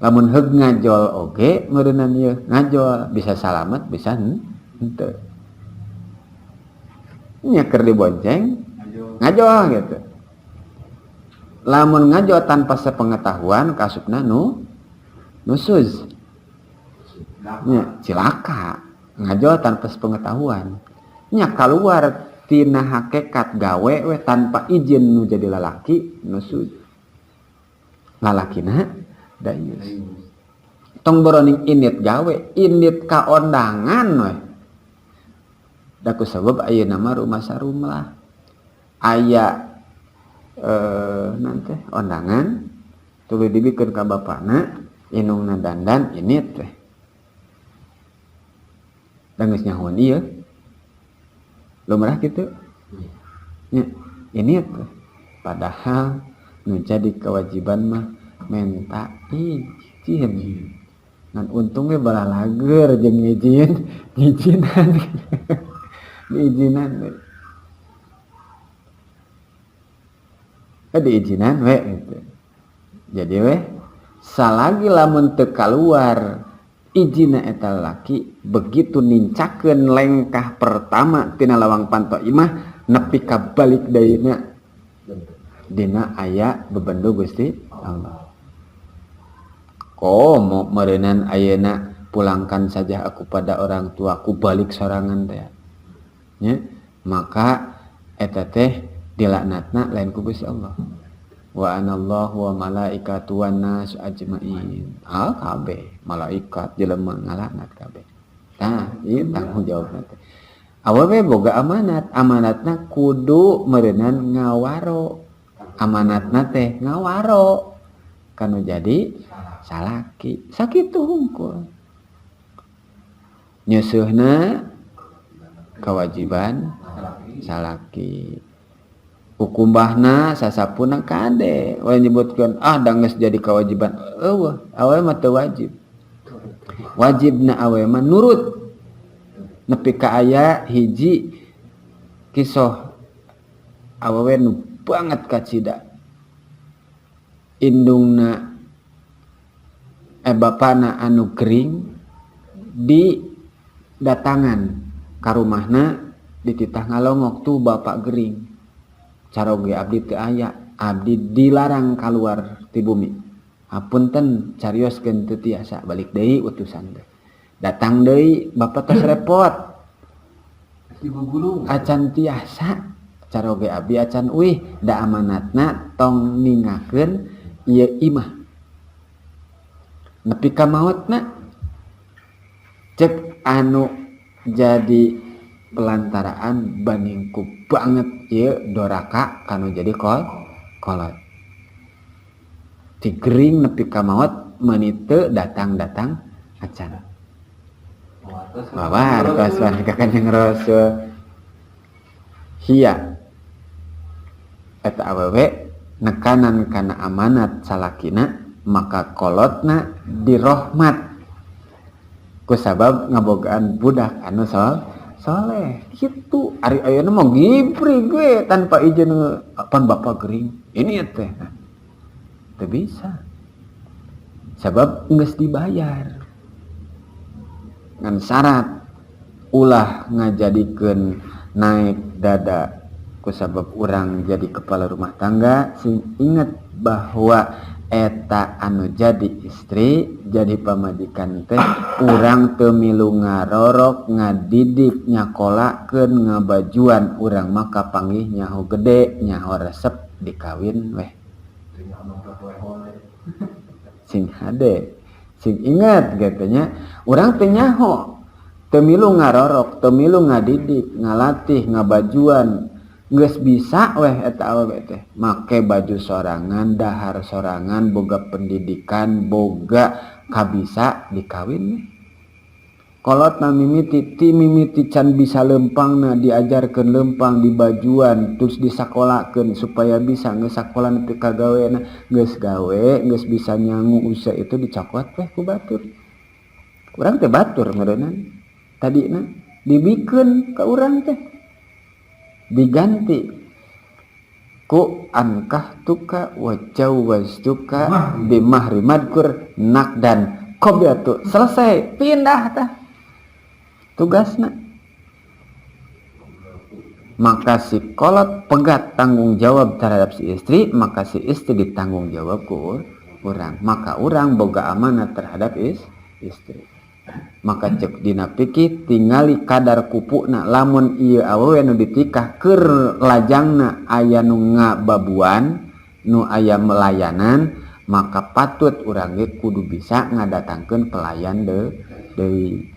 Lamun heug ngajol oge meureunnan ieu ngajol bisa salamet bisa henteu. Nya keur dibonceng ngajol gitu. Lamun ngajol tanpa sepengetahuan kasupna nusuz. Nya cilaka. Ngajol tanpa sepengetahuan. Nya kaluar tina hakikat gawe we tanpa izin nu jadi lalaki nusud lalakina dayus tong boroning init gawe init kaondangan we da kusabab ayeuna mah rumah sarumlah aya nanti ondangan tuluy dibikeun ka bapana inungna dandan init teh da geus nyahoan ieu lumrah gitu ya, ini padahal menjadi kewajiban mah minta izin dan untungnya bala lager jeung izinan diizinan we gitu. Jadi we salagi lamun teu kaluar izina eta laki begitu nincakeun lengkah pertama tina lawang panto imah nepi ka balik dayeuna dina aya bebendu Gusti Allah. komo merenan ayeuna pulangkan saja aku pada orang tuaku balik sorangan teh nya maka eta teh dilaknatna lain ku Gusti Allah wa anallahu wa malaikatu wan nas ajmain kabeh malaikat jelema ngalaknat kabeh tah ieu tanggung jawabna teh awewe boga amanatna kudu meureunan ngawaro amanatna teh ngawaro kanu jadi salaki sakitu hungkul nyeuseuna kewajiban salaki hukumbahna sasapuna kade we nyebutkeun da geus jadi kewajiban eueuh awewe mah teu wajibna awewe mah nurut nepi ka aya hiji kisah awewe nu banget kacida indungna bapana anu gering di datangan ka rumahna dititah ngalongok tuh bapak gering caroge abdi teu aya abdi dilarang keluar ti bumi hapunten carioskeun teu tiasa balik deui utusan teh datang deui bapak tos repot acan tiasa caroge abdi acan da amanatna tong ningakeun ieu imah nepi ka maotna cek anu jadi pelantaraan baningku banget ieu doraka kanu jadi kolot tigering nepi ka maot meuni teu datang acan babar kasuan ka Kanjeng Rasul hiya eta awewe nekanan kana amanat salakina maka kolotna dirahmat kusabab ngabogaan budak anu soleh gitu ari ayeuna mah gibri gue tanpa izin pan bapak gering ini teh teu bisa sabab geus dibayar ngan syarat ulah ngajadikeun naik dada kusabab urang jadi kepala rumah tangga sing ingat bahwa eta anu jadi istri jadi pamajikan teh urang teu milu ngarorok ngadidik nyakolakeun ngabajuan urang maka panggih nyaho gede nyaho resep dikawin weh sing hade sing ingat katanya urang teu nyaho teu milu ngarorok teu milu ngadidik ngalatih ngabajuan geus bisa weh eta awewe teh make baju sorangan dahar sorangan boga pendidikan boga kabisa dikawin kolotna mimiti can bisa lempangna diajarkeun lempang di bajuan terus disakolakeun supaya bisa geus sakola nepi ka gawena geus gawe geus bisa nyangu usah itu dicokot teh ku batur urang teh batur meureunnan tadina dibikeun ka urang teh diganti ku angkah tuka wajawaztuka bimahri madkur nakdan qobiatu selesai pindah tah tugasna maka si kolot pegat tanggung jawab terhadap si istri maka si istri ditanggung jawab ku urang maka urang boga amanat terhadap istri maka cek dina pikir tingali kadar kupukna lamun ieu awewe nu ditikah keur lajangna aya nu ngababuan nu aya melayanan maka patut urang ge kudu bisa ngadatangkeun pelayan deui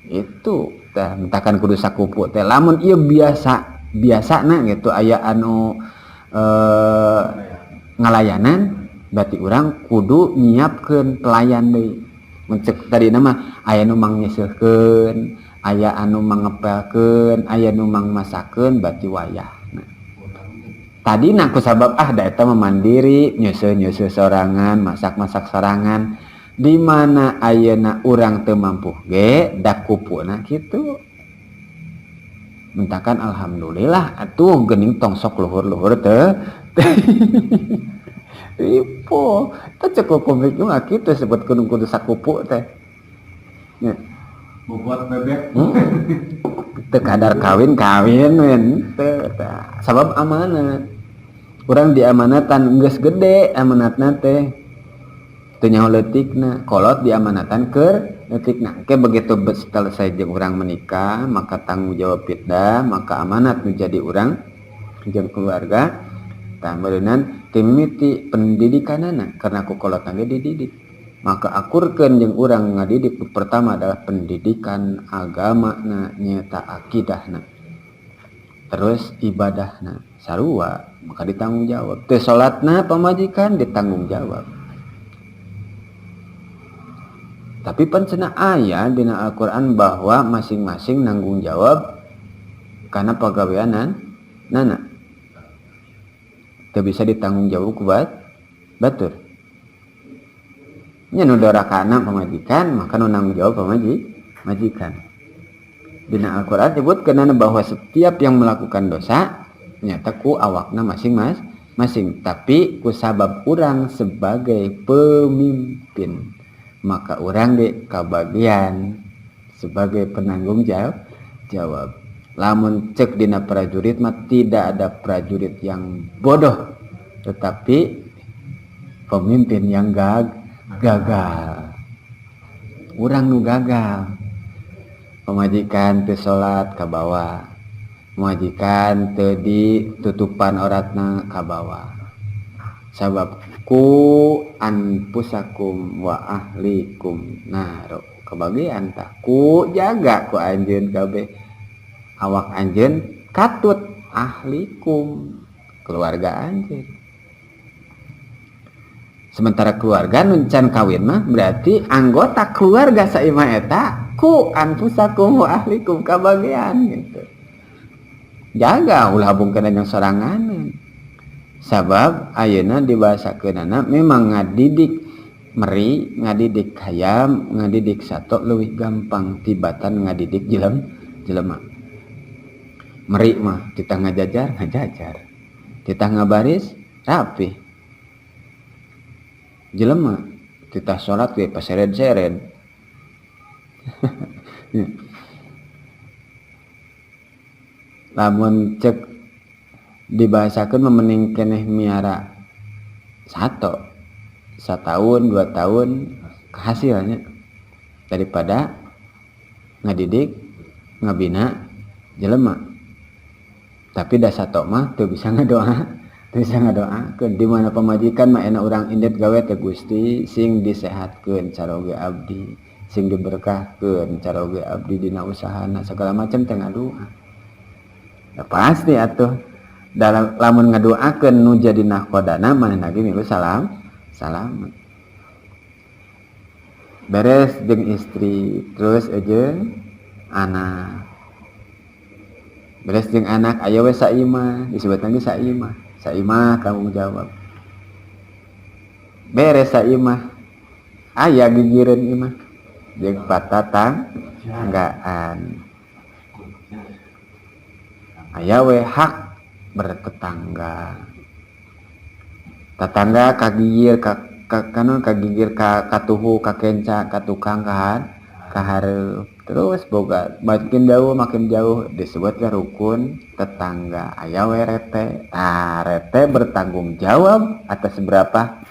itu teh mentakan kudu sakupu teh lamun ieu biasana gitu aya anu ngalayanan berarti urang kudu nyiapkeun pelayan deui mencek tadi nama aya nu mang nyeseuhkeun aya anu mangepelkeun aya nu mang masakeun berarti wayah tadina kusabab da eta mah mandiri nyeuseun sorangan masak sorangan di mana ayeuna urang teu mampu ge da kupuna kitu mentakan alhamdulillah atuh geuning tong sok luhur-luhur teu ipo teh cukup komik mah kitu sebut kudu sakupu teh nya bobot bebek teu kadar kawin men teu sabab amanat urang diamanatan geus gede amanatna teh teu nyaho leutikna, kolot diamanatan keur leutikna. Oke, begitu selesai jeung urang menikah, maka tanggung jawab iddah, maka amanat nu jadi urang jeung keluarga. Tah beuneunan timiti pendidikanana karena ku kolot ge dididik. Maka akurkeun jeung urang ngadidik pertama adalah pendidikan agamana nyata akidahna. Terus ibadahna sarua maka ditanggung jawab. Teu salatna pamajikan ditanggung jawab. Tapi pan cenah aya dina Al-Qur'an bahwa masing-masing nanggung jawab karena pagaweanan nana. Teu bisa ditanggung jawab ku batur. Nya nu dorakana pamajikan maka nu nanggung jawab majikan. Dina Al-Qur'an disebutkeun bahwa setiap yang melakukan dosa nyata ku awakna masing-masing, tapi ku sabab urang sebagai pemimpin maka urang ge kabagian sebagai penanggung jawab. Lamun cek dina prajurit mah tidak ada prajurit yang bodoh, tetapi pemimpin yang gagal. Urang nu gagal. Pemajikan teu salat ka bawah. Pemajikan teu ditutupan auratna ka bawah. Sabab ku anfusakum wa ahlikum naro. Kebagian tah ku jaga ku anjeun kabeh. Awak anjeun katut ahlikum keluarga anjeun. Sementara keluarga nu can kawin mah berarti anggota keluarga saimah eta ku anfusakum wa ahlikum kabagian gitu. Jaga ulah bungkeun yang soranganan. Sabab ayeuna dibahasakeunana memang ngadidik meri, ngadidik hayam, ngadidik sato leuwih gampang tibatan ngadidik jelema. Meri mah kita ngajajar, kita ngabaris rapi. Jelema kita sholat we paseret-seret. Lamun cek dibahasakeun memening keneh miara satahun 2 tahun hasilnya daripada ngadidik ngabina jelema. Tapi da sato mah teu bisa ngadoakeun di mana pamajikan mah enak urang indet gawe teh Gusti sing disehatkeun caroge abdi, sing diberkahkeun caroge abdi dina usahana segala macam teh ngadoa. Ya pasti atuh dalam lamun ngadoakeun nu jadi nahkodana manehna ge milu salamet. Beres jeung istri terus jeung anak. Beres jeung anak aya we saimah disebutna ge saimah tanggung jawab. Beres saimah aya gigireun imah jeung patatanggaan. Aya we hak bertetangga. Tetangga kagigir kagigir ka katuhu ka kenca ka tukang kahareup. Terus boga makin jauh disebutnya rukun tetangga. Aya we rete. Rete bertanggung jawab atas berapa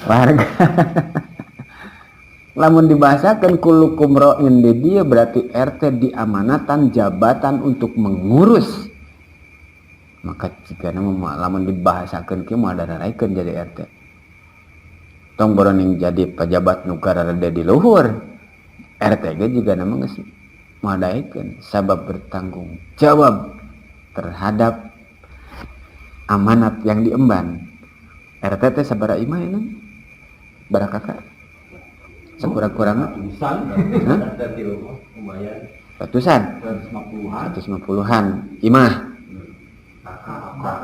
warga. Lamun dibahasakan kulukum ro'in di dia berarti RT diamanatan jabatan untuk mengurus. Maka jika lamun dibahasakan kieu moal dararaikeun jadi RT. Tong boroning jadi pejabat negara rada di luhur. RT ge juga nama geus madaikeun sabab bertanggung jawab terhadap amanat yang diemban. RT teh sabaraha imah ya? Bara kakak? Sakurang-kurangna? Ratusan? 150-an imah.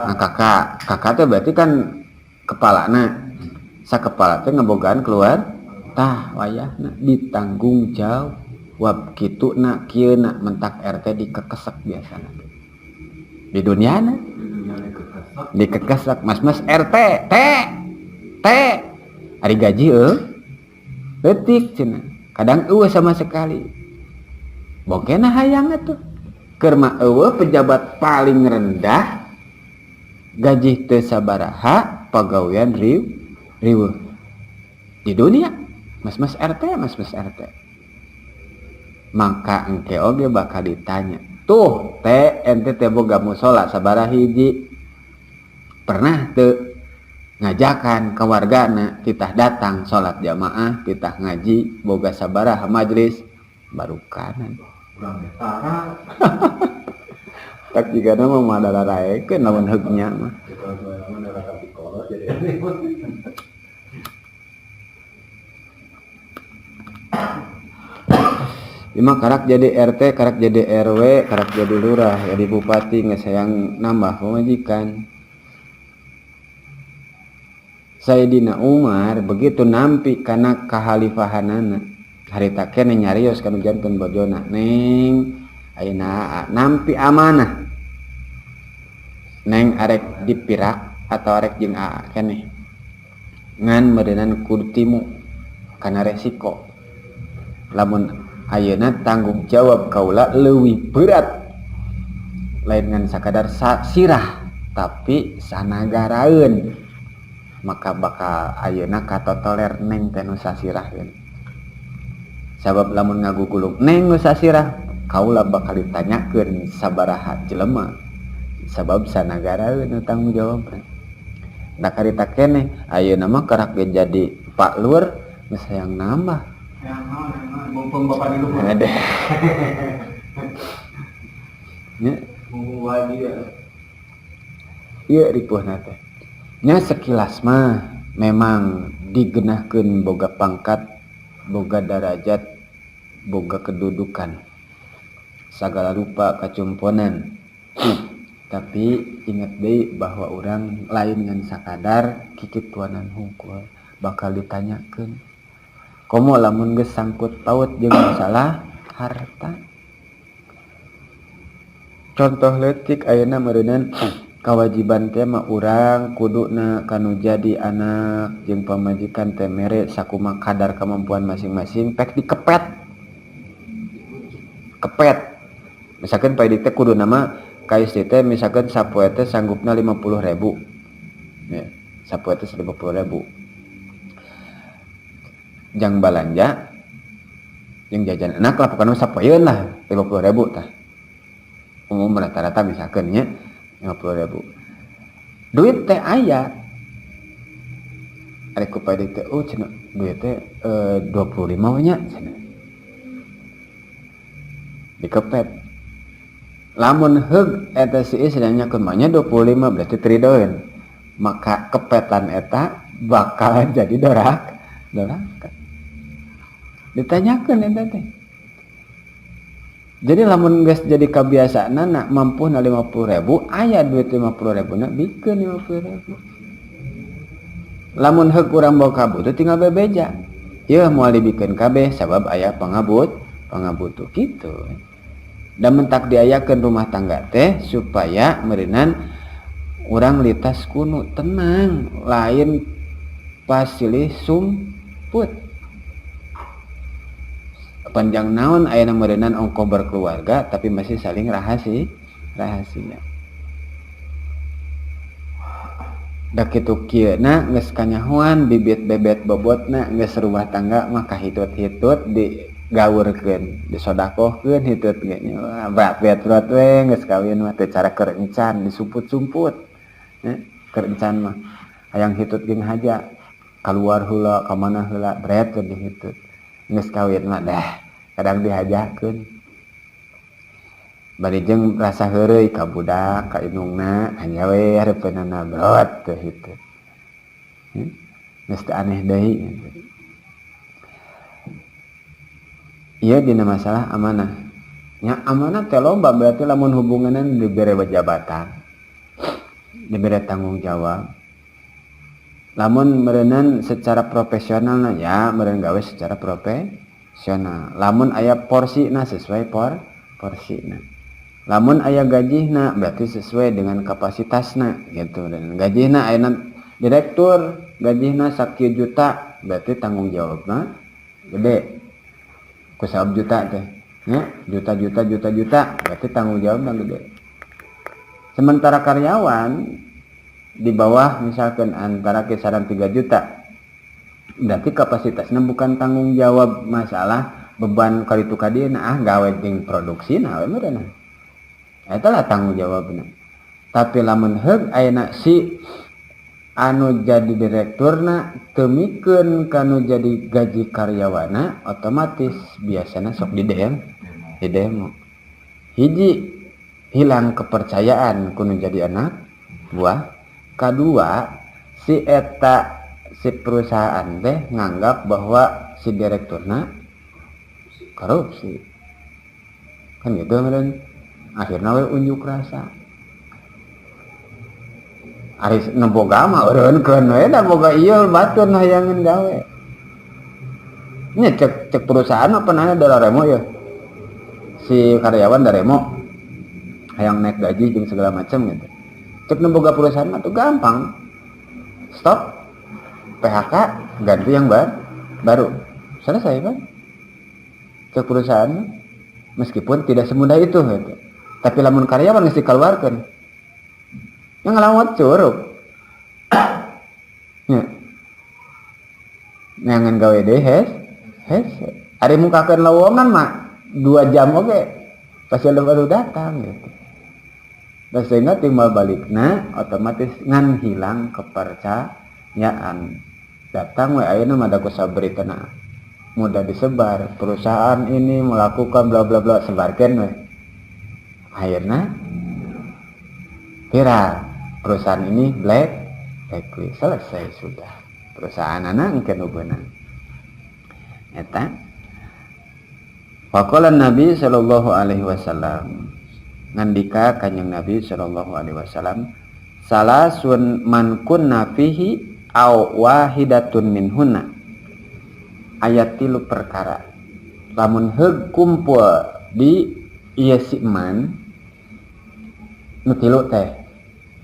Nah kakak teh berarti kan kepalana. Sakepala teh ngabogaan keluar tah wayahna ditanggung jawab kituna kieuna mentak RT dikekesek biasana di duniana dikekesek mas RT teh ari gaji leutik cenah kadang eueuh sama sekali bokena hayang atuh keur mah eueuh pejabat paling rendah gaji teu sabaraha pagawean riweuh di dunia mas-mas RT, mas-mas RT. Maka engke oge bakal ditanya, tuh teh ente teh boga musola sabaraha hiji, pernah teu ngajakan ke wargana titah datang sholat jamaah, titah ngaji boga sabaraha majlis barukanan Urang betara. tak juga nama madara raekeun lamun heugnya mah. Kalau lama neraka pikolot jadi. Lima karak jadi RT, karak jadi RW, karak jadi lurah, jadi bupati ngesayang nambah pemajikan. Sayyidina Umar begitu nampi kana kahalifahanana harita kene nyarios kanu janten bojona neng ayeuna nampi amanah neng arek dipirak atau arek jeung aa keneh ngan meureunana kudu timu kana resiko lamun ayeuna tanggung jawab kaula leuwih berat lain ngan sakadar sirah tapi sanagaraeun maka bakal ayeuna katotoler neng teh nu sasirahkeun sabab lamun ngagugulung neng nu sasirah kaula bakal ditanyakeun sabaraha jelema sabab sanagaraeun nu tanggung jawabna da karita keneh ayeuna mah karak jadi Pak Lur geus hayang nambah Yang mumpung bapak di luar. ada nya Mumpung wajib ya. ieu ripuhna teh nya sekilas mah memang digenahkeun boga pangkat, boga derajat, boga kedudukan, segala rupa kacumponan. Tapi ingat deui bahwa orang lain ngan sakadar kikituanan hungkul bakal ditanyakeun. Komo lamun geus sangkut paut jeung masalah harta. Contoh leutik ayeuna meureunana kewajiban teh mah urang kuduna kanu jadi anak jeung pamajikan teh mere sakumaha kadar kemampuan masing-masing pek dikepet misalkan pai teh kuduna mah KST teh misalkan sapoe teh sanggupna 50.000 ya sapoe teh 50.000 jang balanja jeung jajan anak lah pokona sapoeun lah 50.000 tah umum rata-rata misalkan nya 50.000 duit teh aya arek ku pade teh oh cenah duit teh 25 nya cenah dikepet lamun heug eta si istilahnya kemanya 25 berarti tridoen maka kepetan eta bakal jadi doraka ditanyakeun eta teh jadi lamun geus jadi kebiasaanna na mampu na 50.000 aya duit 50.000 na bikeun 50.000 lamun heug urang bawa kabutuh tinggal bebeja ieu moal dibikeun kabeh sabab aya pangabutuh kitu dan mentak diayakeun rumah tangga teh supaya meureunan urang litas kunu tenang lain pas silih sumput panjang naon ayeuna meureunana ongkoh berkeluarga tapi masih saling rahasia. Da kitu kieuna geus kanyahoan bibit bebet bobotna geus rumah tangga mah kahitut-hitut digaweurkeun, disodakohkeun hitut ge nya. Berat we geus kawin mah teu cara keur encan disumput-sumput. Keur encan mah hayang hitut jeung haja kaluar heula ka mana heula bret teh dihitut. Geus kawin mah dah kadang dihajakeun bari jeung rasa heureuy ka budak ka indungna hanya we hareupeunana brot teh hitut geus teu aneh deui ieu dina masalah amanah nya amanah teh loba berarti lamun hubunganna dibere jabatan dibere tanggung jawab lamun meureunnan secara profesional ya meureun gawe secara profesional lamun aya porsina sesuai porsina lamun aya gajihna berarti sesuai dengan kapasitasna gitu dan gajihna ayeuna direktur gajihna sakieu juta berarti tanggung jawabna gede ku sabab juta teh nya juta berarti tanggung jawabna gede sementara karyawan di bawah misalkan antara kisaran 3 juta berarti kapasitasnya bukan tanggung jawab masalah beban kali itu kadina gawe jeung produksi we meureunna eta lah tanggung jawabna. Tapi lamun heug ayeuna si anu jadi direkturna teu mikeun kanu jadi gaji karyawana, otomatis biasana sok di demo. Hiji hilang kepercayaan kudu jadi anak buah. Kadua si perusahaan teh nganggap bahwa si direkturna korupsi. Kan gitu meureun. Akhirna we unjuk rasa. Ari neboga mah eureunkeun we da boga ieu batur hayangeun gawe. Nya cek perusahaan apa nanya Dararemo ya. Si karyawan Daremo hayang naik gaji jeung segala macam gitu. Cek neboga perusahaan mah tuh gampang. Stop. PHK ganti yang baru. Selesai kan? Cek perusahaan meskipun tidak semudah itu gitu. Tapi lamun karyawan geus dikeluarkeun yang ngelawat curug ya nyangan gawe deh hes ari mukakeun lowongan mah 2 jam oke pasti baru datang gitu. Dan sehingga timbal balikna otomatis ngan hilang kepercayaan. Datang we ayeuna mah da ku saberitana mudah disebar perusahaan ini melakukan bla bla bla sebarkeun we. Akhirna viral perusahaan ini blacklist selesai sudah perusahaan anak engke beunang eta faqala Nabi sallallahu alaihi wasallam ngandika kanjeng Nabi sallallahu alaihi wasallam salasun man kunna fihi aw wahidatun minhunna ayat 3 perkara lamun heug kumpul di ieu si man nu 3 teh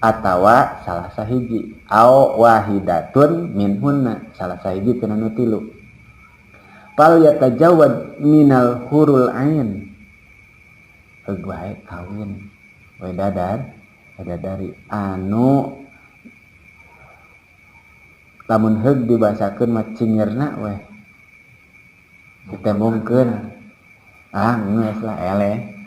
atawa salah sahiji aw wahidatun minhunna salah sahiji tina nu 3 fal yatajawad minal hurul ain heug wae kawin we dadari anu lamun heug dibasakeun mah cingeurna we ditembongkeun geus lah eleh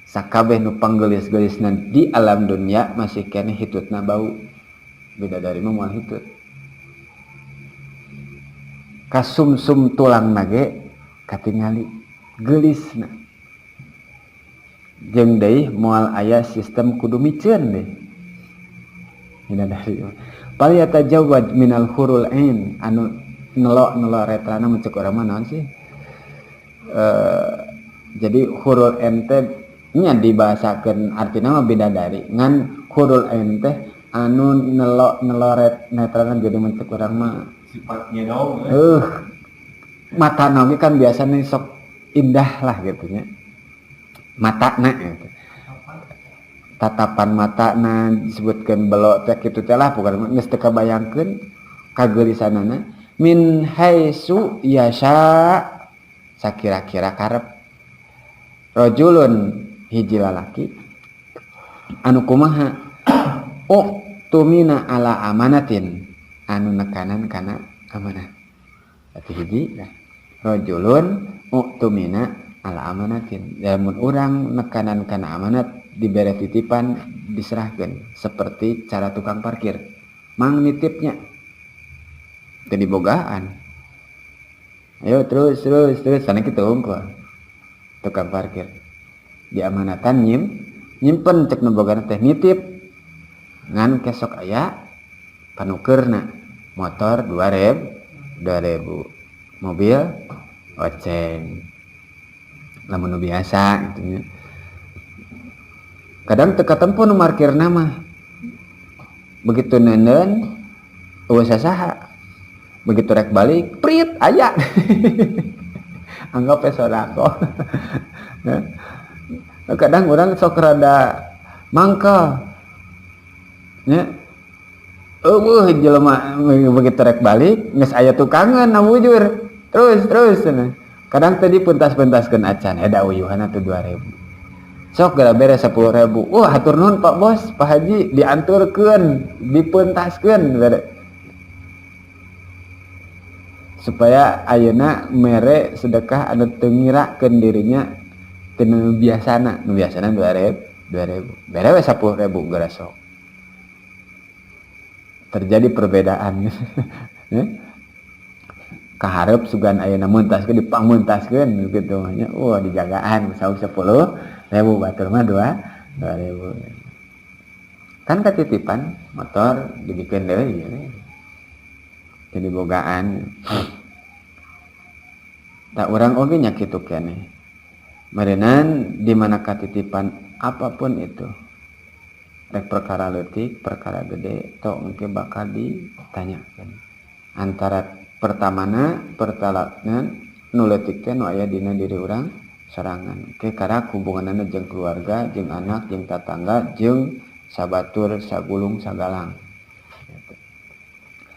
sakabeh nu panggelis-gelisna di alam dunia masih kene hitutna bau bidadari mah moal hitut kasumsum tulang nage katingali gelisna jeung deui moal aya sistem kudu miceun deui bidadari pal yatajawwad minal hurul ain anu nelo retrana mencek urang mah naon sih jadi hurul ain teh nya dibahasakeun artina mah bidadari ngan hurul ain teh anu neloret netrana jadi mencek urang mah sifatnya dong mata ge kan biasanya sok indah lah gitu nya matana gitu tatapan matana disebutkeun belok teh kitu teh lah pokona geus teu kabayangkeun kagelisanana min haitsu yasha sakira-kira karep rajulun hiji lalaki anu kumaha tumina ala amanatin anu nekanan kana amanat atuh hiji rajulun tumina ala amanatin lamun urang nekanan kana amanat dibere titipan diserahkeun seperti cara tukang parkir mang nitipnya teu dibogaan ayo terus sana kitu hungkul tukang parkir diamanatan nyimpen cek nembogana teh nitip ngan kesok aya panukeurna motor 2000 mobil oceng lamun nu biasa gitu nya kadang teu katempo nu markirna mah begitu neuneun eueuh sasaha begitu rek balik prit aya anggap sodako kadang orang sok rada mangkel nya eueuh jelema begitu rek balik geus aya tukangan nawujur terus kadang tadi pentas-pentaskeun acan eda uyuhana teh 2000 sok gara beres 10.000 wah hatur nuhun Pak Bos Pak Haji dianturkeun dipentaskeun supaya ayeuna mere sedekah anu teu ngirakeun dirinya teu biasana. Nu biasana 2000 bere we 10.000 geura sok. Terjadi perbedaan gitu. Kaharep sugan ayeuna muntaskeun dipangmuntaskeun gitu nya. Dijagaan saus 10.000 batur mah 2.000. Kan katitipan motor dibikeun deui ya. Jadi bogaan. Tak urang oge nya kitu keneh. Merenan di mana katitipan apapun itu. Rek perkara leutik, perkara gede, tok engke bakal ditanyakeun. Antara pertamana pertalatna nu leutik teh nu aya dina diri urang sorangan. Ke karena hubunganna jeung keluarga, jeung anak, jeung tatangga, jeung sabatur, sagulung, sagalang.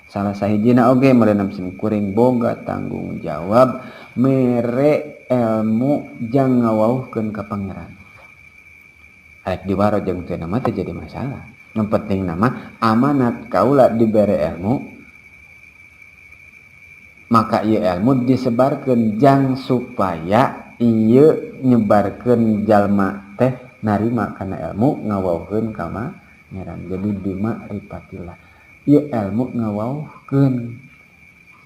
Salah sahijina oge merenam kuring boga tanggung jawab mere ilmu jang ngawauhkeun ka pangeran. Arek diwaro jeung teu nama teh jadi masalah. Yang penting nama amanat kaula dibere ilmu, maka ieu ilmu disebarkeun jang supaya ieu nyebarkeun jalma teh narima kana ilmu ngawauhkeun ka pangeran. Jadi bima'rifatillah. Ieu ilmu ngawauhkeun.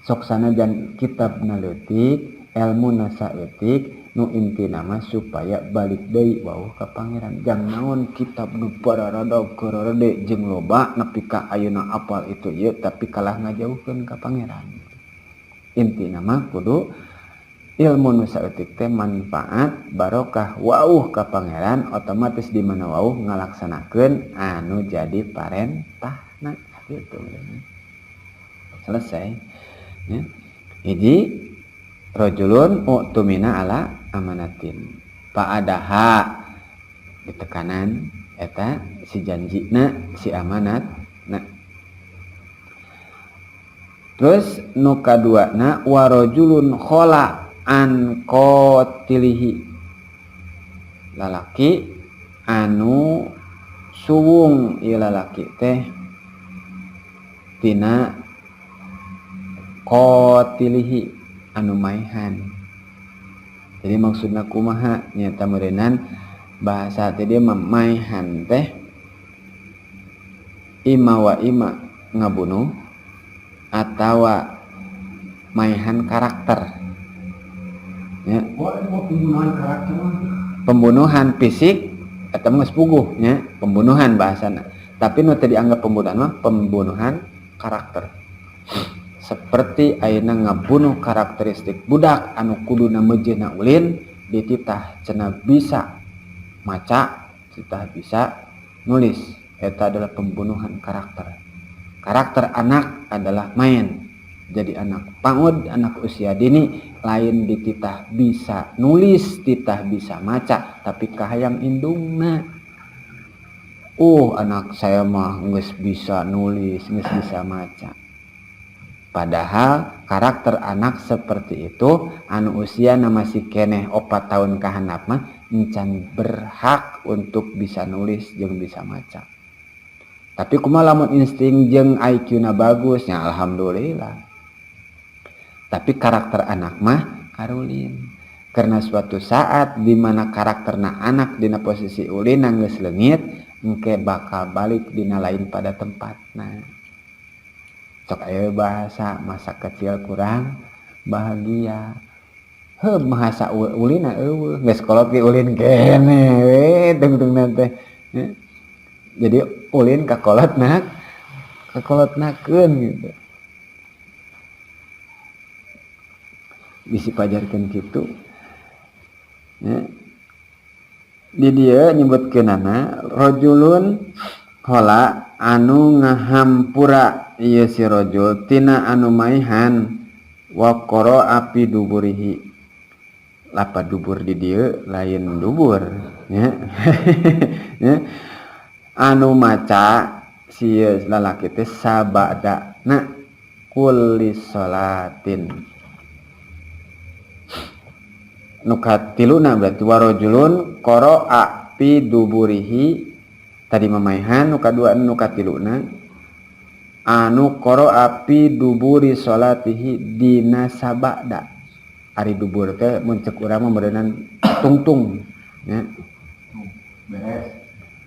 Sok sanajan kitabna leutik, ilmuna saeutik, nu inti nama supaya balik deui wauh ka pangeran. Jang naon kitab nu bararada gerarade jeung loba nepi ka ayeuna apal itu ieu tapi kalah ngajauhkeun ka pangeran. Inti nama kudu ilmu nu saeutik teh manfaat barokah wauh ka pangeran, otomatis di mana wauh ngalaksanakeun anu jadi parentahna gitu. Selesai ya. Hiji rajulun u'tumina ala amanatin. Pa'adaha ditekanan eta si janjina si amanat. Nah. Terus nu kaduana wa rajulun khala an qatilihi. Lalaki anu suwung ieu lalaki teh tina qatilihi anu maihan. Jadi maksudna kumaha nyata meureunnan bahasa teh dia maihan teh ima wa ima ngabunuh atawa maihan karakter. Ya. Pembunuhan karakter. Pembunuhan fisik eta mah geus puguh nya, pembunuhan bahasana. Tapi nu teu dianggap pembunuhan mah pembunuhan karakter. Seperti ayeuna ngabunuh karakteristik budak anu kuduna meujeuhna ulin dititah cenah bisa maca, dititah bisa nulis. Eta adalah pembunuhan karakter. Karakter anak adalah main. Jadi anak pangud, anak usia dini lain dititah bisa nulis, titah bisa maca, tapi kahayang indungna. Anak saya mah geus bisa nulis, geus bisa maca. Padahal karakter anak seperti itu anu usiana masih keneh 4 tahun ka handap mah encan berhak untuk bisa nulis jeung bisa maca. Tapi kumaha lamun insting jeung IQ-na bagus nya alhamdulillah. Tapi karakter anak mah arulin. Karena suatu saat di mana karakterna anak dina posisi ulin geus leungit, engke bakal balik dina lain pada tempatna. Sok aya bahasa masa kecil kurang bahagia. Bahasa ulin eueuh, geus kolot ge ulin kene we tungtungna teh. Jadi ulin kakolotnakeun gitu. Bisi pajarkeun kitu. Ya. Di dieu nyebutkeunana rajulun khala anu ngahampura ieu si rajul tina anu maihan wa qara api duburihi. Lapad dubur di dieu lain dubur ya. Ya. Anu maca si lalaki teh sabadana kulli salatin. Nu katiluna berarti warajulun qara'a fi duburihi tadi mamaihan, nu kadua nu katiluna anu koro api duburi salatihi dina sabada ari dubur teh mun ceuk urang mah beureunan tungtung nya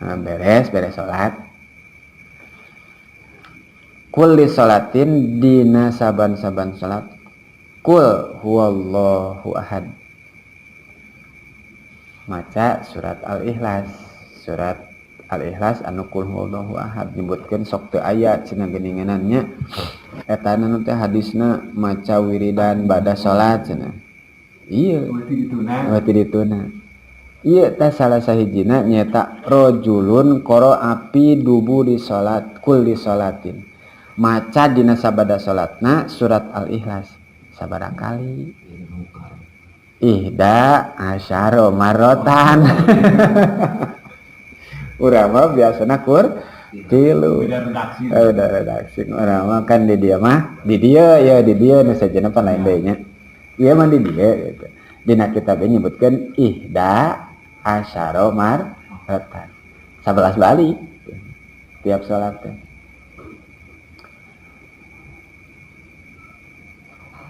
beres salat kulli salatin dina saban-saban salat kul huwallahu ahad maca surat Al-Ikhlas anu kul huwallahu ahad nyebutkeun sok teu aya cenah geuninganannya eta anu teh hadisna maca wiridan bada salat cenah ieu mati dituna ieu teh salah sahijina nyaeta rajulun qara api dubu di salat kulli salatin maca dina sabada salatna surat Al-Ikhlas sabaraha kali ihda asyara marotan urang mah biasana kur tilu udah redaksi urang mah kan di dia nu sajana pan lain deui nya ieu mah di dia gitu dina kitab nyebutkeun ihda asyara marotan 11 bali tiap salat teh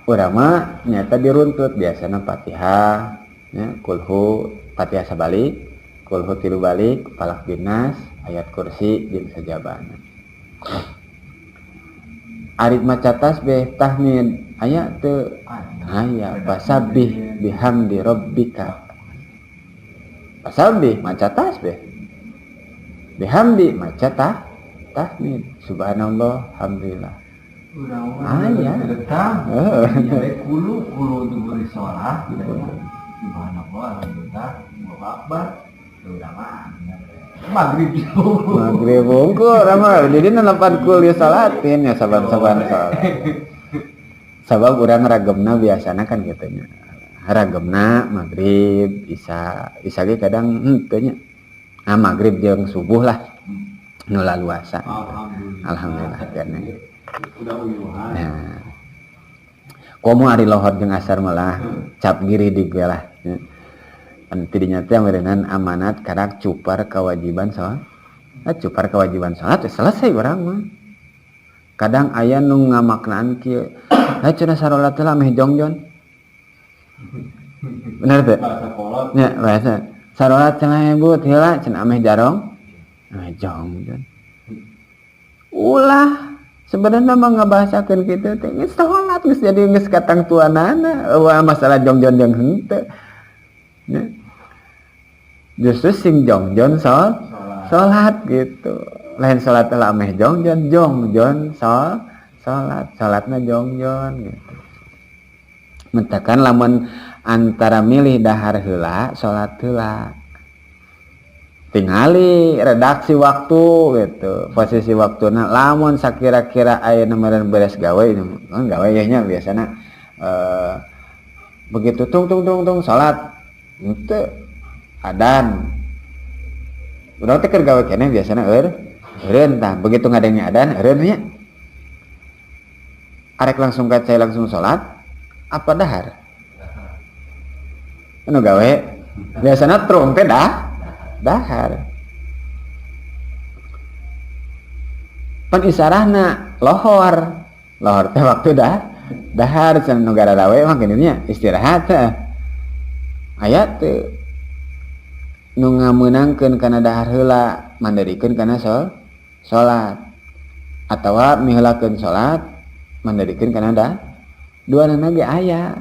urang mah nyata diruntut biasana Fatihah nya kulhu Fatihah sabalik kulhu 3 balik falak binas ayat kursi jeung sajabana ari maca tasbih tahmid aya teu aya fasabbih bihamdi rabbika fasabbih maca tasbih bihamdi maca tahmid subhanallah alhamdulillah aya kulu duburi sholat subhanallah alhamdulillah Allahu akbar maghrib unggul ramal jadi nelapan kul ya salatin ya saban-saban salat sabab urang ragemna biasana kan kitu nya ragemna maghrib isya ge kadang teu nya maghrib jeung subuh lah nu laluasa alhamdulillah kana nah komo ari lohor jeung asar malah cap giri di gue lah tidinya teh meureunnan amanat karak cupar kewajiban salat selesai urang mah kadang aya nu ngamaknaan kieu cenah sarolat teh meh jongjon bener teh nya bahasa sarolat cenah hebut heula cenah meh jarong meh jongjon ulah sebenarnya mah ngabahasakeun kitu teh geus salat geus jadi geus katang tuanana masalah jongjon jeung henteu nya justru sing jongjon salat gitu lain salat lah meh jongjon salatna jongjon gitu mentakan lamun antara milih dahar heula salat heula tingali redaksi waktu gitu posisi waktuna lamun sakira-kira aya nomeureun beres gawe gawe nya biasana begitu tung salat henteu adan urang teh keur gawe keneh biasana eureun tah begitu ngadenge adan eureun nya arek langsung kacai langsung salat apa dahar anu gawe biasana trung teh dahar pan isarahna lohor teh waktu dahar cenah nu gararawe mah kitu nya istirahat teh aya teu nu ngameunangkeun kana dahar heula mandarikeun kana salat atawa miheulakeun salat mandarikeun kana duanana ge aya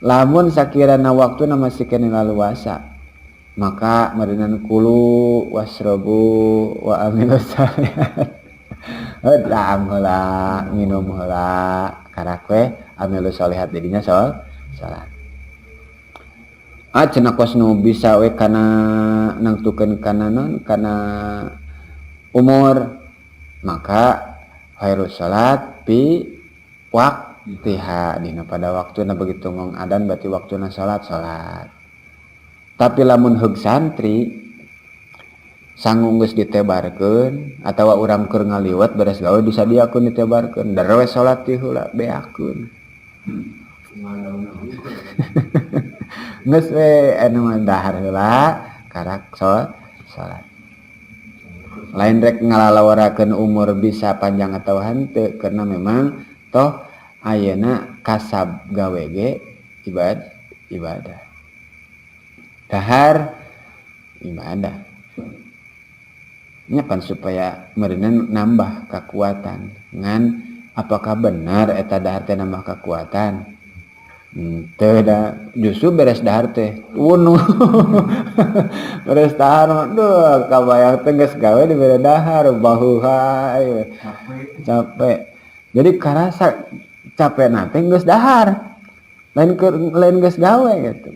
lamun sakirana waktuna masih kene laluasa maka meureunnan kulu wasrabu wa amilus shalihat daam heula minum heula karak we amilus shalihat jadinya salat cenah kos nu bisa we kana nangtukeun kana umur maka khairus salat pi waqtiha dina pada waktuna begitu ngong adan berarti waktuna salat tapi lamun heug santri sanggung geus ditebarkeun atawa urang keur ngaliwat beres gawe disadiakeun ditebarkeun darewe salat ti heula beakeun geus we anu dahar heula karak salat lain rek ngalalawarakeun umur bisa panjang atau henteu karena memang toh ayeuna kasab gawe ge ibadah dahar ibadah nyapan supaya meureunna nambah kekuatan ngan apakah benar eta dahar teh nambah kekuatan teu da justru beres dahar teh unu beres dahar duh kabayang teh geus gawe di bere dahar bahu hae capek jadi karasa capek nate geus dahar lain geus gawe gitu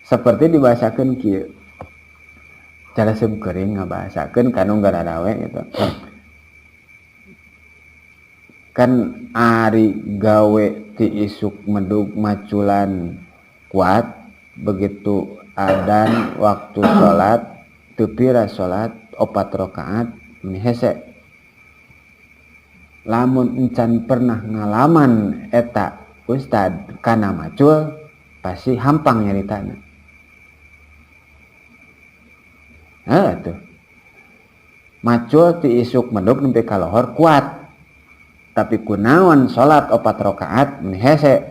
seperti dibahasakeun kieu cara sebkeuring ngabahasakeun kanu gararawe gitu kan ari gawe ti isuk medug maculan kuat begitu adzan waktu salat teu pira salat 4 rakaat meni hese lamun encan pernah ngalaman eta ustad kana macul pasti hampang nyaritana tuh macul ti isuk medug nembe ka lohor kuat tapi kunaon salat 4 rakaat meni hese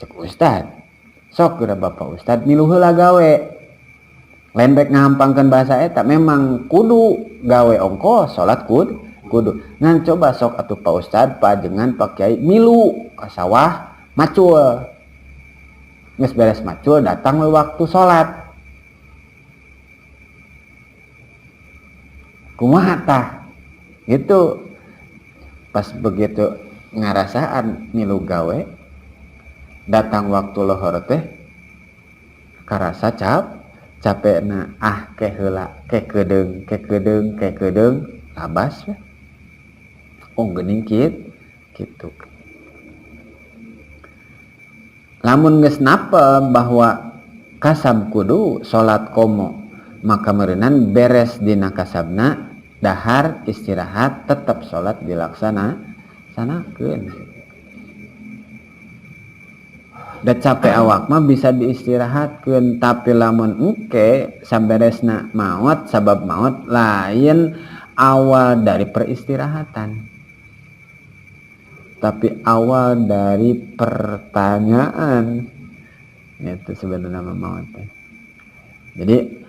cek ustad sok geura bapak ustad milu heula gawe lain rek ngahampangkeun bahasa eta memang kudu gawe ongkos salat kudu ngan coba sok atuh pak ustad pajengan pak kiai milu ka sawah macul geus beres macul datang we waktu salat kumaha tah gitu pas begitu ngarasaan milu gawe datang waktu lohor teh karasa capekna ke heula ke kedeung labas we geuning kitu lamun geus napel bahwa kasab kudu salat komo maka meureunan beres dina kasabna dahar istirahat tetap sholat dilaksanakeun. Da capek awak mah bisa diistirahatkeun tapi lamun engke saberesna maot sabab maot lain awal dari peristirahatan. Tapi awal dari pertanyaan itu sebenarnya maot. Jadi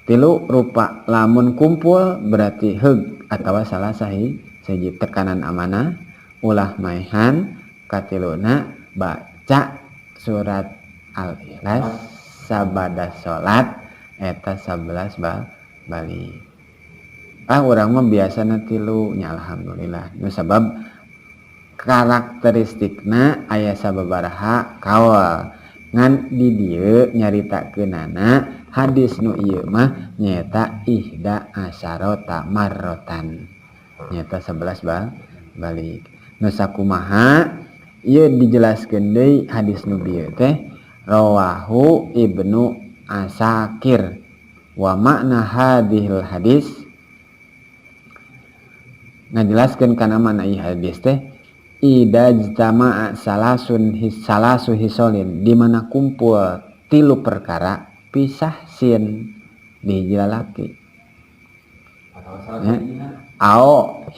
tilu rupa lamun kumpul berarti heug atawa salah sahiji tekanan amanah ulah maehan katiluna baca surat Al-Ikhlas sabada salat eta 11 balik. Urang mah biasana tilu nya alhamdulillah. Nu sabab karakteristikna aya sababaraha kawal ngan di dieu nyaritakeunana hadis nu ieu mah nyaeta ihda asyarata marrotan nyaeta 11 balik nu sakumaha ieu dijelaskeun deui hadis nu bieu teh rawahu Ibnu Asakir wa makna hadhil hadis ngajelaskeun kana mana ieu hadis teh idajtama'a salasu hisolin di mana kumpul tilu perkara pisah sin di lalaki ao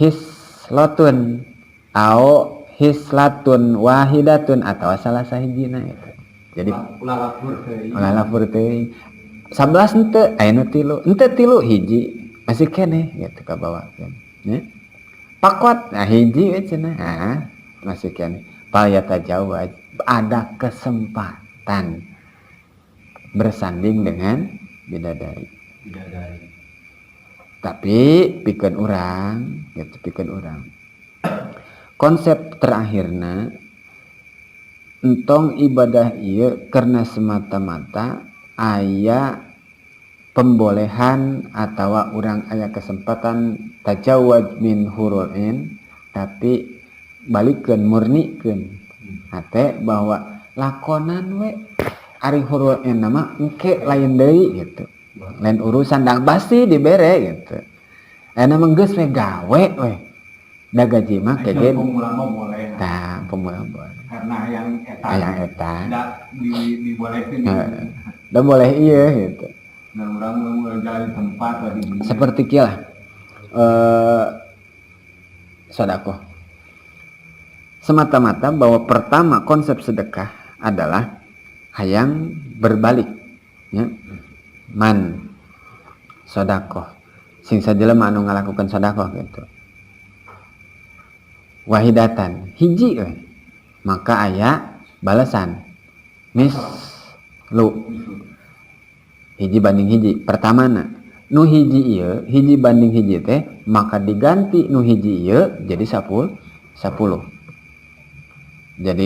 hislatun wahidatun atau salah sahijina itu jadi ulah lapur teuing 11 henteu aya nu tilu hiji masih keneh gitu kabawakeun nya pakot hiji we cenah masih keneh payata jawab ada kesempatan bersanding dengan bidadari. Tapi pikeun urang konsep terakhirna entong ibadah ieu karena semata-mata aya pembolehan atawa urang aya kesempatan tajawad min hurulin tapi balikeun murnikeun hate bahwa lakonan we ari hurulin nama engke lain deui gitu lain urusan dah pasti dibere gitu aya mah geus we gawe we da gaji mah kege pemula mah boleh tah pemula boleh karena yang eta dibolehin dibolehkeun da boleh ieu gitu Nah orang mulai dari tempat tadi seperti kieu sedekah semata-mata bahwa pertama konsep sedekah adalah hayang berbalik ya. Man sedekah sing sajelema anu ngalakukeun sedekah gitu wahidatan hiji maka aya balasan lu hiji banding hiji pertamana nu hiji ieu hiji banding hiji teh maka diganti nu hiji ieu jadi 10 jadi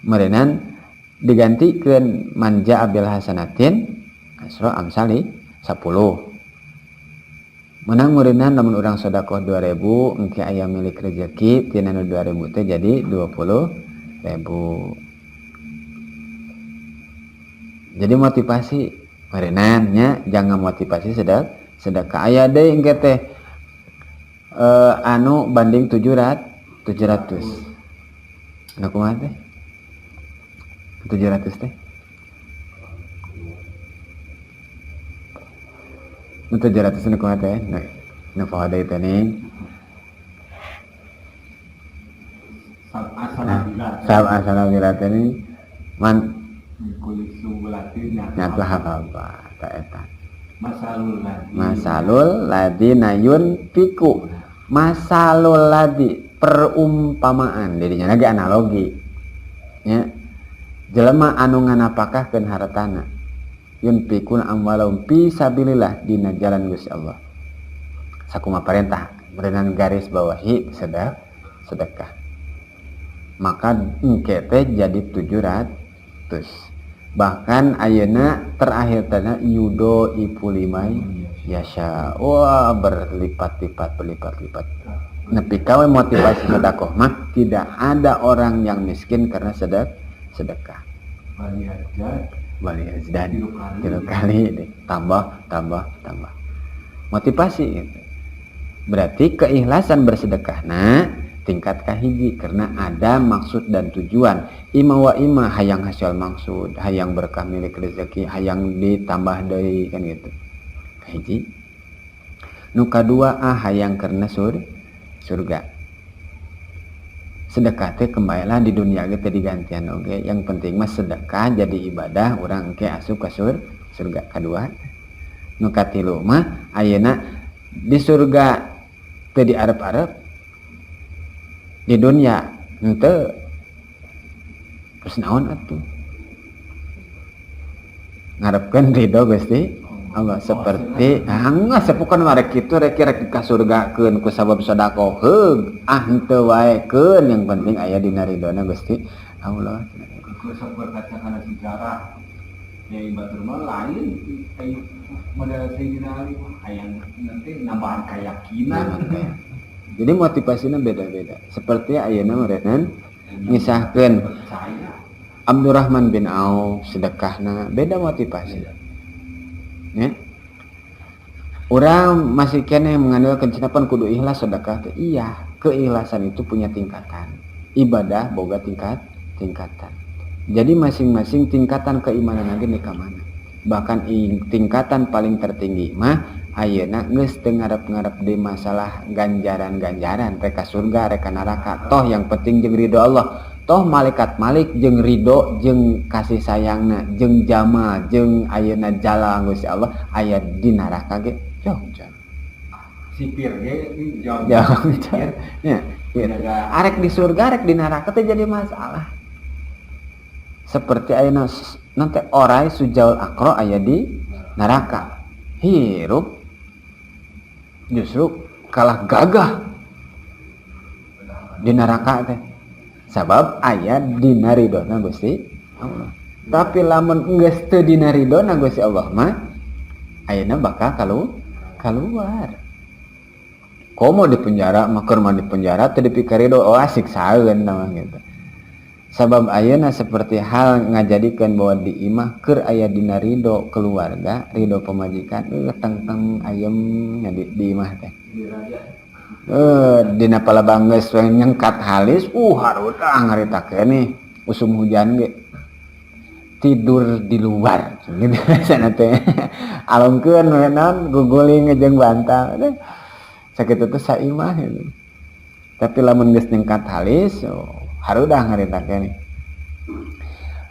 merenan digantikeun manja abil hasanatin asra amsali 10 menang merenan lamun urang sedekah 2000 engke aya milik rezeki tina nu 2000 teh jadi 20.000 jadi motivasi merenan nya jangan motivasi sedekah aya deui engke teh anu banding 700 anu kumaha teh 700 teh 700 anu kumaha teh nu poho deui teh ning asal bila teh ning man kulit sumbulatin nyata apa tak eta masalul ladina yunfiku masalul ladi perumpamaan dirinya lagi analogi ya jelema anu nganapakahkeun hartana yunfikuna amwalahum fi sabilillah dina jalan Gusti Allah sakumaha perintah berenang garis bawahi sedekah maka engke teh jadi 700 bahkan ayeuna terakhir tanya yudo ipulimai yasha wah berlipat-lipat nepi ka motivasi sedekah mah tidak ada orang yang miskin karena sedekah bali azdan 3 kali deh tambah motivasi gitu berarti keikhlasan bersedekah tingkat kahiji karena ada maksud dan tujuan ima wa ima hayang hasil maksud hayang berkah milik rezeki hayang ditambah deui kan gitu kahiji nu kadua hayang karena surga sedekah teh kembalilah di dunia ge teh digantian oge yang penting mah sedekah jadi ibadah urang engke asup ka surga kadua nu katilu mah ayeuna di surga teh diarep-arep di dunia henteu terus naon atuh ngarepkeun ridho Gusti Allah seperti geus sepukeun marek kitu rek ka surgakeun ku sabab sedekah heug henteu wae keun yang penting aya dina ridona Gusti Allah ku saperkaca kana sejarah Nyai Batur mah lain model Sayyidina Ali hayang nanti nambahan keyakinan jadi motivasinya beda-beda seperti ayeuna merenan ngisahkeun Abdurrahman bin Auf sedekahna beda motivasi ya urang masih kene mengandalkeun cenah kudu ikhlas sedekah teh iya keikhlasan itu punya tingkatan ibadah boga tingkatan jadi masing-masing tingkatan keimanan nanti di mana bahkan tingkatan paling tertinggi mah ayeuna geus teu ngarep-ngarep di masalah ganjaran reka surga reka neraka toh yang penting jeung ridho Allah toh malaikat malik jeung ridho jeung kasih sayangna jeung jama jeung ayeuna jala Gusti Allah aya di neraka ge jauh sipir ge jauh ya arek di surga arek di neraka teh jadi masalah seperti ayeuna nanti orai sujaul akro aya di neraka hirup justru kalah gagah di neraka teh sabab aya dina ridona Gusti Allah tapi lamun geus teu dina ridona Gusti Allah mah ayeuna bakal keluar komo di penjara mah keur mah di penjara teu dipikir ridho asik saeun namanya gitu sabab ayeuna seperti hal ngajadikeun bahwa di imah keur aya dina ridho keluarga ridho pamajikan teng ayem nya di imah teh dina palebang geus nyengkat halis hareuta ngaritakeun nih usum hujan ge tidur di luar gitu sana teh alongkeun naon guguling jeung bantal sakitu teh saimah gitu. Tapi lamun geus ningkat halis harudah ngaritakeun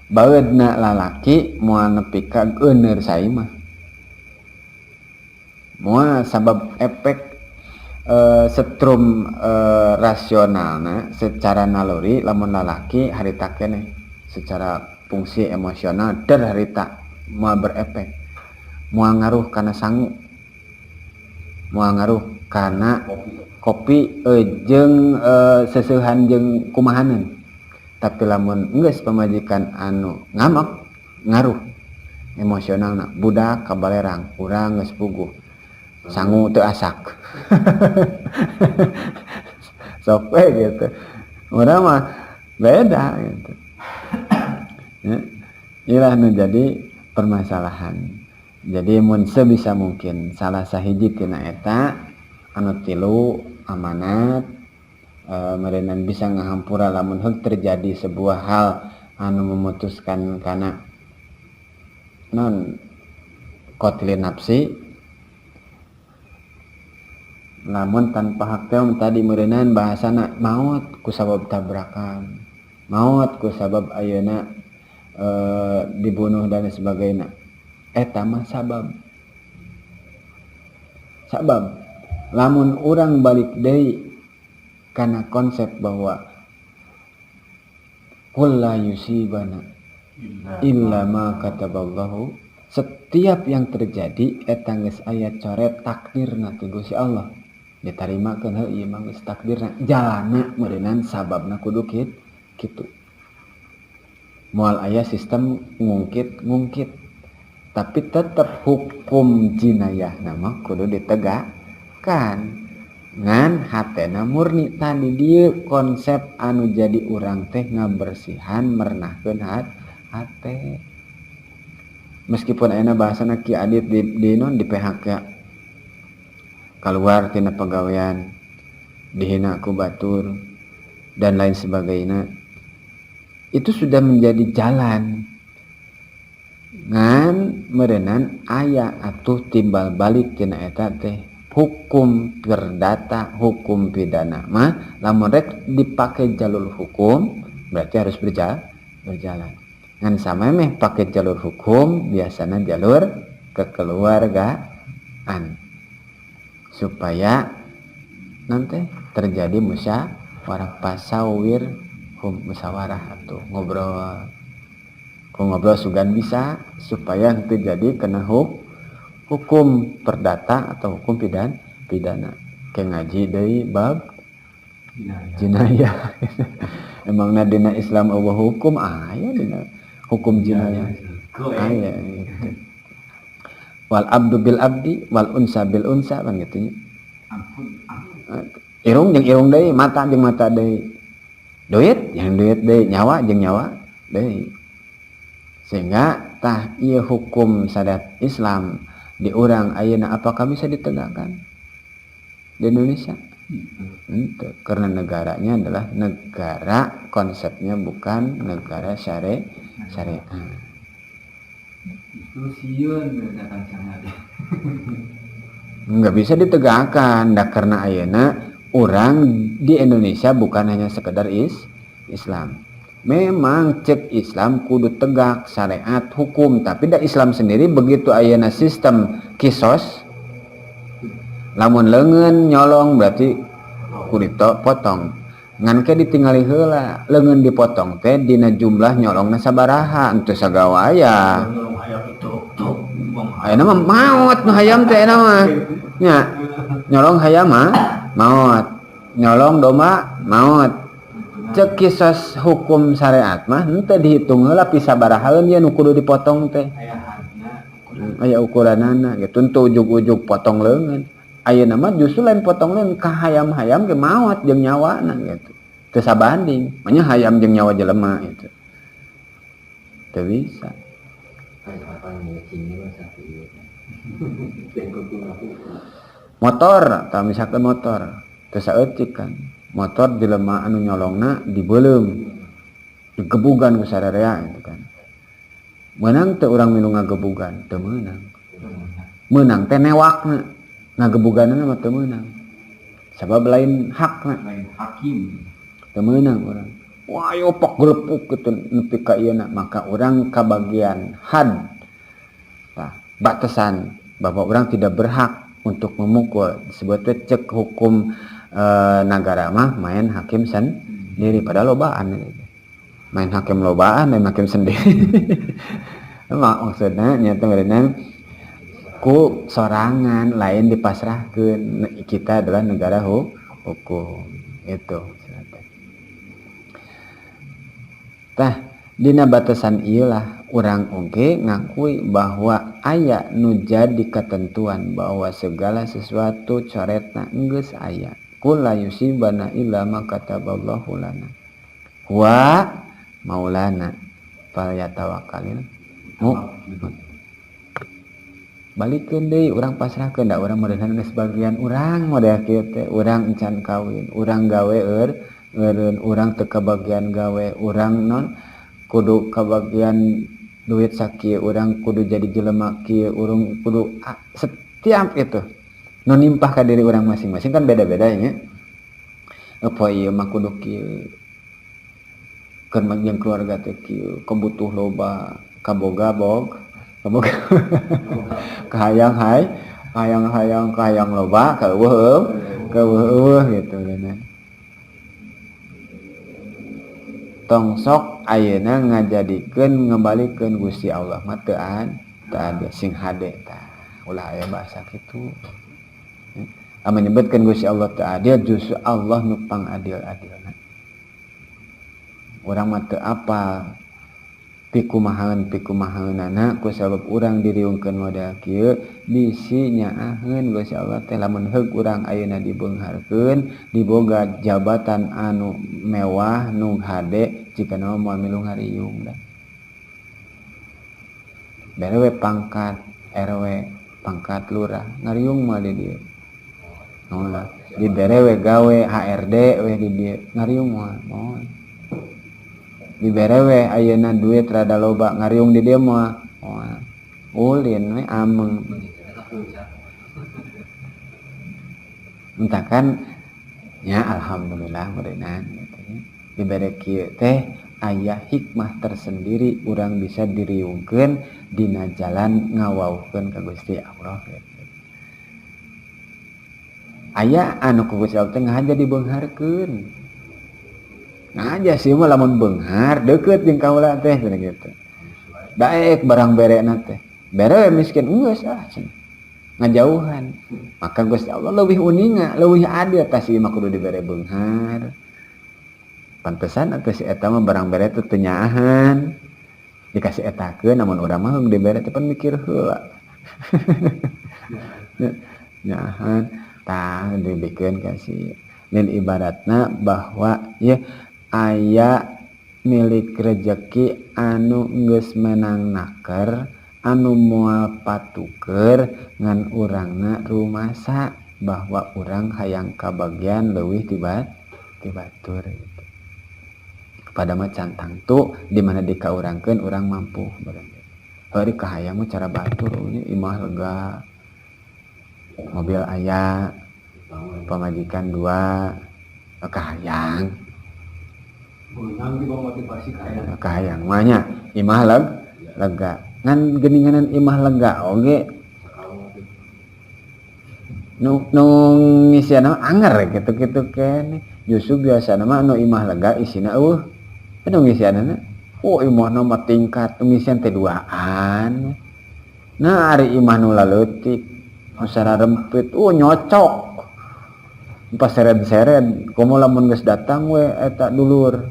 baeudna lalaki moal nepi ka euneur saimah moal sabab efek setrum rasionalna secara naluri lamun lalaki harita keneh secara fungsi emosional harita moal berefek moal ngaruh kana sangu moal ngaruh kana kopi jeung seseuhan jeung kumahaneun. Tapi lamun geus pamajikan anu ngamak ngaruh emosionalna budak kabalerang urang geus puguh sangu teu asak sok we gitu urang mah beda gitu. Inilah menjadi permasalahan. Jadi mun sebisa mungkin salah sahiji tina eta anu tilu amanat merenan bisa ngahampura lamun heug terjadi sebuah hal anu memutuskan kana non qatlin nafsi lamun tanpa hak teh tadi merenan bahasana maut ku sabab tabrakan maut ku sabab ayeuna dibunuh dan sebagainya eta mah sabab lamun urang balik deui kana konsep bahwa qul la yusibana illa ma kataballahu setiap yang terjadi eta geus aya coret takdirna ti Gusti Allah ditarimakeun heuh ieu mah geus takdirna jalanna meureunana sababna kudu kitu moal aya sistem ngungkit tapi tetap hukum jinayah nama kudu ditegakkan ngan hatena murni tadi dieu konsep anu jadi urang teh ngabersihan mernahkeun hate meskipun ayeuna bahasana Ki Adit di PHK keluar tina pegawaian dihina ku batur dan lain sebagainya itu sudah menjadi jalan ngan merenan aya atuh timbal balik tina eta teh hukum perdata hukum pidana mah lamun rek dipake jalur hukum berarti harus berjalan ngan sama meh pake jalur hukum biasana jalur kekeluargaan supaya nanti terjadi musyawarah pasawir musyawarah atau ngobrol sugan bisa supaya itu jadi kena hukum perdata atau hukum pidana kayak ngaji dari bab jinayah emangna dina Islam Allah hukum aya dina hukum jinayah aya gitu. Wal abdu bil abdi wal unsa bil unsa kan gitu nya irung jeung irung deui mata jeung mata deui duit yang duit deui nyawa jeung nyawa deui sehingga tah ieu hukum syariat Islam di urang ayeuna apakah bisa ditegakkan di Indonesia? Henteu, karena negaranya adalah negara konsepnya bukan negara syariah. Itu sieun datang syariat. Enggak bisa ditegakkan karena ayeuna orang di Indonesia bukan hanya sekedar Islam. Memang cek Islam kudu tegak syariat hukum, tapi da Islam sendiri begitu ayeuna sistem kisos lamun leungeun nyolong berarti kudu potong. Ngan ke ditinggali heula, leungeun dipotong teh dina jumlah nyolongna sabaraha henteu sagawaya. Ayeuna mah maot nu hayam teh eta mah. Nya nyolong hayam mah maot. Nyolong domba maot. Cek kisos hukum syariat mah henteu dihitung heula pisabaraha nya nu kudu dipotong teh. Aya ukuranana gitu henteu ujug-ujug potong leungeun. Ayeuna mah justru lain potong leungeun ka hayam-hayam ge maot jeung nyawana gitu. Teu sabanding, manya hayam jeung nyawa jelema gitu. Teu bisa. Motor, tah misalkan motor, teu saeutik kan. Motor jelema anu nyolongna dibeuleum. Digebugan ku sararea gitu kan. menang teu urang milu ngagebugan teu meunang teh newakna ngagebuganna mah teu meunang sabab lain hakna lain hakim teu meunang urang wah ayo pok gelepuk kitu nepi ka ieu maka urang kabagian had batasan bahwa orang tidak berhak untuk memukul sebetulnya cek hukum negara mah main hakim sendiri padahal lobaan main hakim lobaan main hakim sendiri maksudnya nyata berenang ku sorangan lain dipasrahkeun kita adalah negara hukum itu tah dina batasan ieulah urang oge ngakui bahwa aya nu jadi ketentuan bahwa segala sesuatu coretna geus aya kula yusibana illa ma kataballahu lana wa maulana falyatawakkalil balikeun deui urang pasrahkeun da urang modern sebagian urang model kieu teh urang encan kawin urang gawe eureun urang teu kabagian gawe urang non kudu kabagian duit sakieu urang kudu jadi jelema kieu urang kudu setiap itu nu nimpah ka diri urang masing-masing kan beda-beda nya apa ieu mah kudu kieu keur jeung keluarga teh kieu kebutuh loba kaboga kahayang loba keueuh gitu kan tong sok ayeuna ngajadikeun ngembalikeun Gusti Allah mah teu ada sing hade tah ulah aya bahasa kitu menyebutkan Gusti Allah teu adil justru Allah nu pangadil-adilna urang mah teu apa pikumahaeunana ku sabab urang diriungkeun model kieu bisi nyaaheun Gusti Allah teh lamun heug urang ayeuna dibeungharkeun diboga jabatan anu mewah nu hade jikana moal milu ngariung da berewe pangkat RW pangkat lurah ngariung mah di dieu moal di berewe gawe HRD we di dieu ngariung mah moal diberewe ayeuna duit rada loba ngariung di dieu mah ulin we ameng entakan nya alhamdulillah meureunna gitu nya dibere kieu teh aya hikmah tersendiri urang bisa diriungkeun dina jalan ngawauhkeun ka Gusti Allah gitu. Aya anu ku Gusti Allah teh ngahaja dibeungharkeun aja sih mah lamun beunghar deukeut jeung kaula teh gitu. Daek barang berena teh. Bere miskin geus ngajauhan. Maka Gusti Allah leuwih uninga, leuwih adil tah si mah kudu dibere beunghar. Pantesan atuh si eta mah barang bere teh teu nyaahan. Dikasih etakeun namun urang mah dibere teh pan mikir heula. Nyaahan tah dibikeun kasih. Dan ibaratna bahwa ya aya milik rejeki anu geus menang naker anu moal patuker ngan urangna rumasa bahwa urang hayang kabagian leuwih tibatur gitu. Pada mah cantang tu di mana dikaurangkeun urang mampu barangkali. Heureuk kahayang mah cara batur ini imah lega. Mobil aya pamajikan 2 kahayang kahayang mahnya imah lega ngan geninganan imah lega oge nu ngisiana anger gitu kene justru biasana mah anu imah lega isina anu ngisiana imahna mah tingkat ngisian teh 2an nah ari imah nu laleutik nu sararempit nyocok pas seret-seret komo lamun geus datang we eta dulur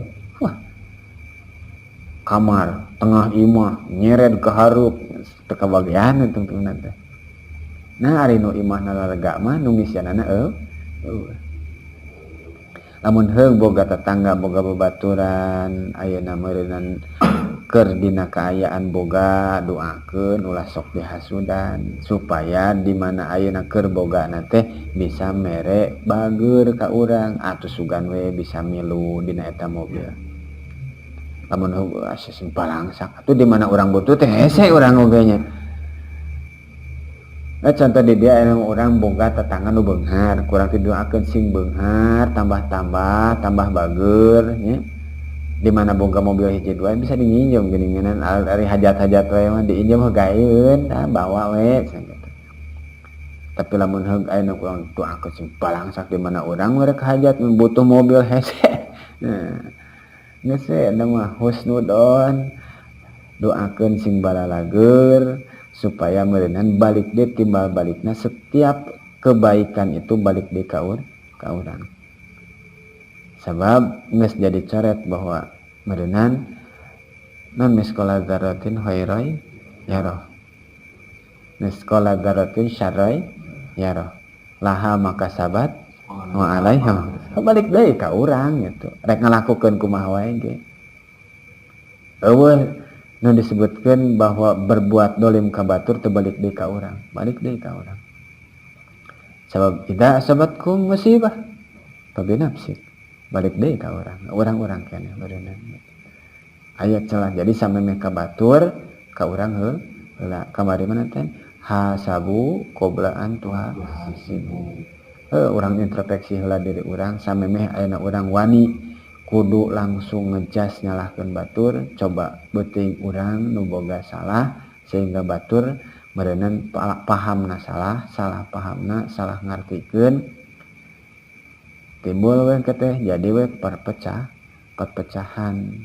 kamar tengah imah nyeret ke harup teu kabagian tungtungna teh nah ari nu imahna lega mah nu ngisianana lamun heung boga tetangga boga babaturan ayeuna meureunan keur dina kaayaan boga doakeun ulah sok dihasudan supaya di mana ayeuna keur bogana teh bisa mere bageur ka urang atuh sugan we bisa milu dina eta mobil lamun asa balangsak atuh di mana urang butuh teh hese urang oge nya. Contoh di dia orang boga tetangga nu beunghar, kurang didoakeun sing beunghar tambah bager nya. Di mana boga mobil hiji dua bisa diinjem geuningan ari hajat-hajat we mah diinjem hegaeun bawa we gitu. Tapi lamun heug aya nu kurang doakeun sing balangsak di mana urang rek hajat butuh mobil hese. Nah, geus we da mah husnudon doakeun sing balalager supaya meureunnan balik deui timbal balikna setiap kebaikan itu balik deui ka urang. Sabab geus jadi coret bahwa meureunnan non miskola dzarratin khairai yarah. Miskola dzarratin syarrai yarah. Laha maka sabat wa alaiha. Balik deui ka urang gitu. Rek ngalakukeun kumaha wae ge. Eueuh nu disebutkan bahwa berbuat dolim ka batur teu balik deui ka urang, balik deui ka urang. Sabab idza asabatkum musibah fa binafsik, balik deui ka urang. Urang-urang keneh beunang. Aya celah jadi samemeh ka batur ka urang heula. Kamari mana teh? Hasabu qabla an tuhasibu. Urang introspeksi heula diri urang samemeh ayeuna urang wani kudu langsung ngejas nyalahkeun batur, coba beuting urang nu boga salah sehingga batur meureunnan pahamna salah pahamna salah ngartikeun timbul we teh jadi we perpecahan.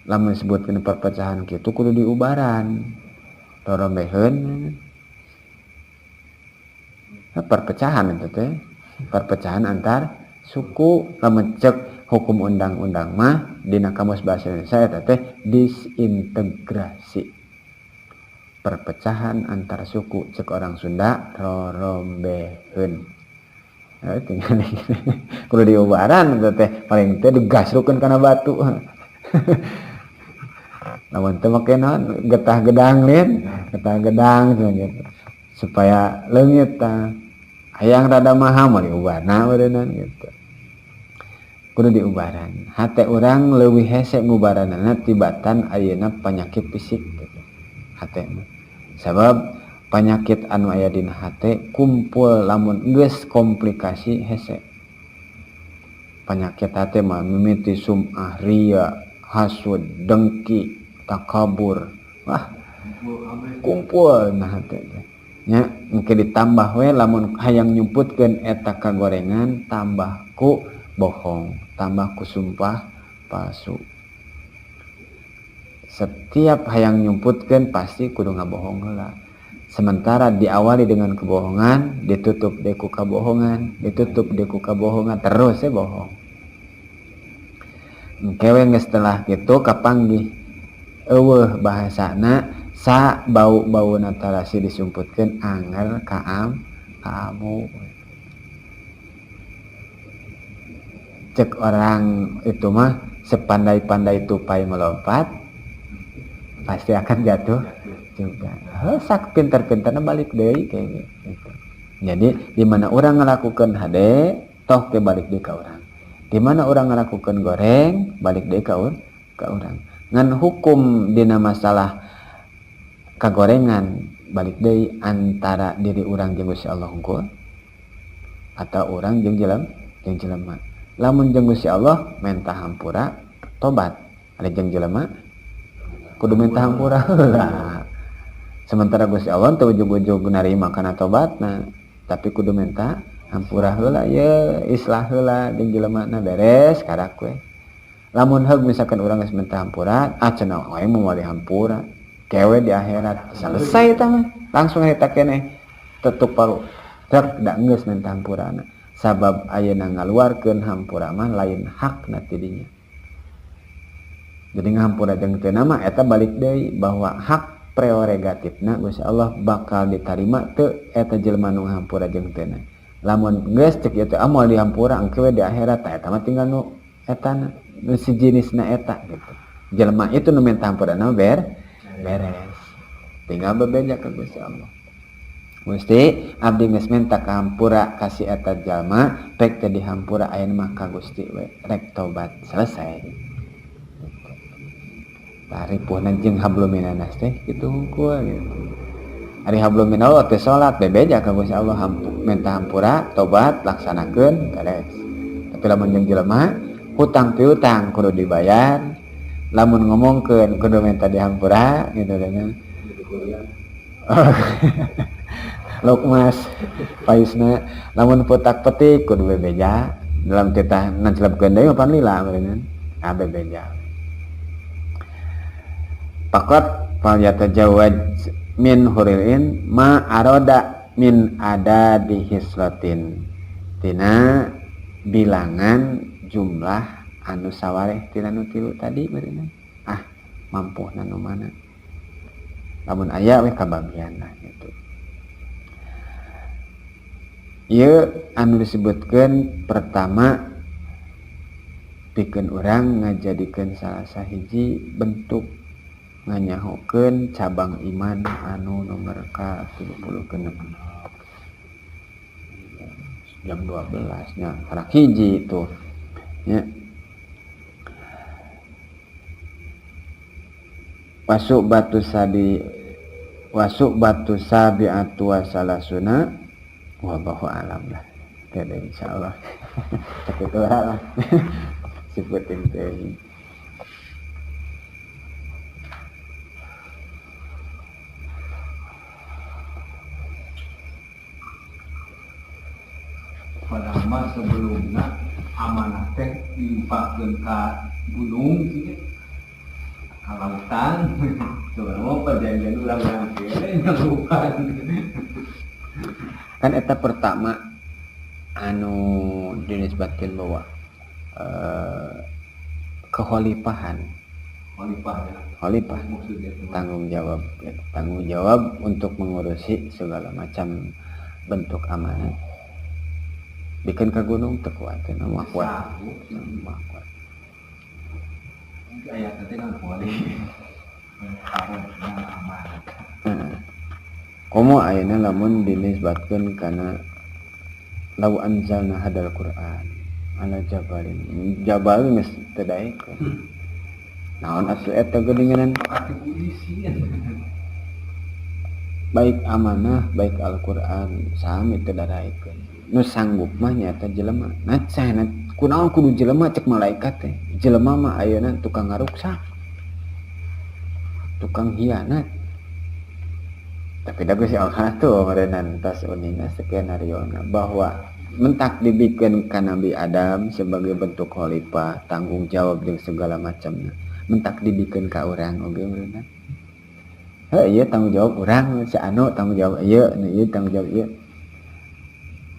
Lamun disebutkeun perpecahan kitu kudu diubaran. Torombeheun perpecahan itu teh perpecahan antar suku. Lamun cek hukum undang-undang mah dina kamus bahasa Indonesia eta teh disintegrasi, perpecahan antar suku. Cek orang Sunda rorombeheun. Tinggal kudu diubaran eta teh paling teh digasrukeun kana batu. Lamun teh make naon getah gedang gitu supaya leungit tah hayang rada mahal mah diubarna beunang gitu. Kudu diubaran. Hate urang leuwih hese ngubaranana tibatan ayeuna penyakit fisik gitu. Hate mah. Sabab penyakit anu aya dina hate kumpul lamun geus komplikasi hese. Penyakit hate mah mimiti sum'ah, riya, hasud, dengki, takabur. Wah, kumpul nah hate teh. Nya engke ditambah we lamun hayang nyumputkeun eta kagorengan tambah ku bohong, tambah ku sumpah palsu. Setiap hayang nyumputkeun pasti kudu ngabohong heula. Sementara diawali dengan kebohongan, ditutup deui ku kabohongan, ditutup deui ku kabohongan, terus bohong. Engke we geus setelah kitu kapanggih eueuh bahasana sa bau-bauna tarasi disumputkeun angger kaamu. Cek orang itu mah sepandai-pandai tupai melompat pasti akan jatuh juga. Sak pinter-pinterna balik deui kayak gitu. Jadi di mana orang ngelakukan hade toh ke balik deui ka urang. Di mana orang ngelakukan goreng balik deui ka urang. Ngan hukum dina masalah kagorengan balik deui antara diri urang jeung Gusti Allah hungkul atau urang jeung jelema. Lamun jeung Gusti Allah menta hampura tobat, ari jeung jelema kudu menta hampura heula. Sementara Gusti Allah teu ujug-ujug narima kana tobatna, tapi kudu menta hampura heula ye islah heula jeung jelemana beres karak we. Lamun heug misalkan urang geus menta hampura, cenah wae moal dihampura. Kewe di akhirat selesai eta mah langsung eta keneh tutup paru rek da geus menta hampurana sabab ayeuna ngaluarkeun hampura mah lain hakna ti dinya. Jadi ngahampura jeung teu mah eta balik deui bahwa hak prerogatifna Gusti Allah bakal ditarima teu eta jelema nu ngahampura jeung teu. Lamun geus cek ieu teh moal dihampura engke we di akhirat eta mah tinggal nu etana nu sejenisna eta gitu. Jelema itu nu menta hampurana beres. Tinggal bebeja ke Gusti Allah. Gusti abdi geus menta ka hampura kasih eta jalma rek teh dihampura ayeuna mah ka Gusti we rek tobat selesai. taripuhna jeung hablum minanas teh kitu hungkul gitu. Ari hablum minallah teh salat bebeja ka Gusti Allah minta hampura tobat laksanakeun beres. Tapi lamun jeung jelema hutang piutang kudu dibayar, lamun ngomongkeun kudu minta dihampura gitu dan Lukmas Faisna lamun putak petik kudu bebeja dalam titah nancelapkeun deui pan lila meureun bebeja. Pakot fal yatajawwaj min hurilin ma aroda min ada di hislatin tina bilangan jumlah anu sawareh tina nu tilu tadi meureun mampuhna nu mana lamun aya we kabagian lah gitu. Ieu anu disebutkeun pertama pikeun urang ngajadikeun salah sahiji bentuk nganyahokeun cabang iman anu nomor ka-76 jam 12 nya harak hiji tuh nya wasuk batu sabi'atu wa salasuna wallahu alam lah kada insyaallah sakitu lah sebutin teh. Padahal sebelumnya amanah teh dilimpahkeun ka gunung kieu ka lautan sebenarnya perjanjian urang-urang kene ngalupan Kan eta pertama anu dinisbatkeun bahwa kekhalifahan khalifah tanggung jawab untuk mengurusi segala macam bentuk amanah. Bikin ke gunung tekuatkeun mah kuat. Ayat teh kan komo ayeuna lamun dinisbatkeun kana law anzalna hadal Qur'an ala jabalin jabal geus teu daekeun naon atuh eta geuninganan baik amanah baik Al-Qur'an sami teu daekeun nu sanggup mah nyaeta jelema nacan kunaon kudu jelema cek malaikat teh jelema mah ayeuna tukang ngaruksak tukang hianat tapi dagu si Allah tuh merenang tas unina skenario bahwa mentak dibikin ka Nabi Adam sebagai bentuk khalifah tanggung jawab jeung segala macamnya mentak dibikin ka urang oge merenang ieu tanggung jawab urang si anu tanggung jawab ieu tanggung jawab ieu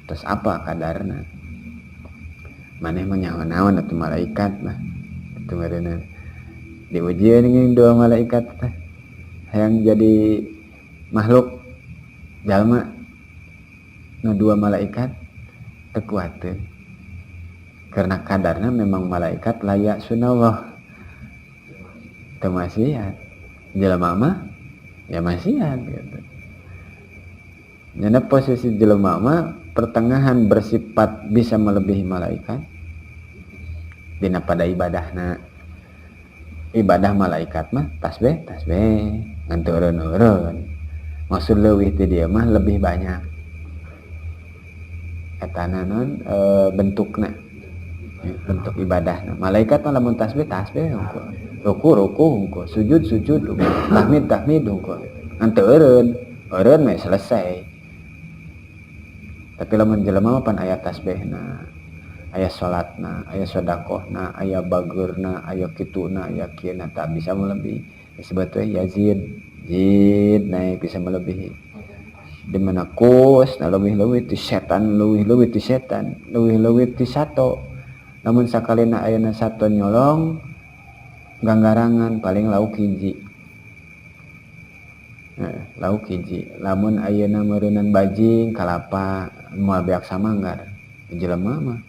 terus apa kadarna maneh mah nyaho-naon atuh malaikat mah itu merenang diuji dengan dua malaikat yang jadi makhluk jalma nu dua malaikat tekuateun karena kadarna memang malaikat layak sunallah teu maksiat jelema mah ya maksiat gitu. Nyana posisi jelema mah pertengahan bersifat bisa melebihi malaikat dina pada ibadahna ibadah malaikat mah tasbih ngan turun maksud leuwih ti dia mah lebih banyak eta naon bentukna bentuk ibadahna malaikat mah lamun tasbih ruku hungkul sujud hungkul tahmid hungkul ngan eureun mah selesai. Tapi lamun jelema mah pan aya tasbihna aya salatna aya sedekahna aya bageurna aya kituna aya kieu tak bisa melebihi disebut teh yazid naik bisa melebihi di mana kus na leuwih ti setan leuwih ti sato namun sakalina ayeuna sato nyolong ganggarangan paling lauk hiji lamun ayeuna meureunnan bajing kalapa moal beak samanggar jelema mah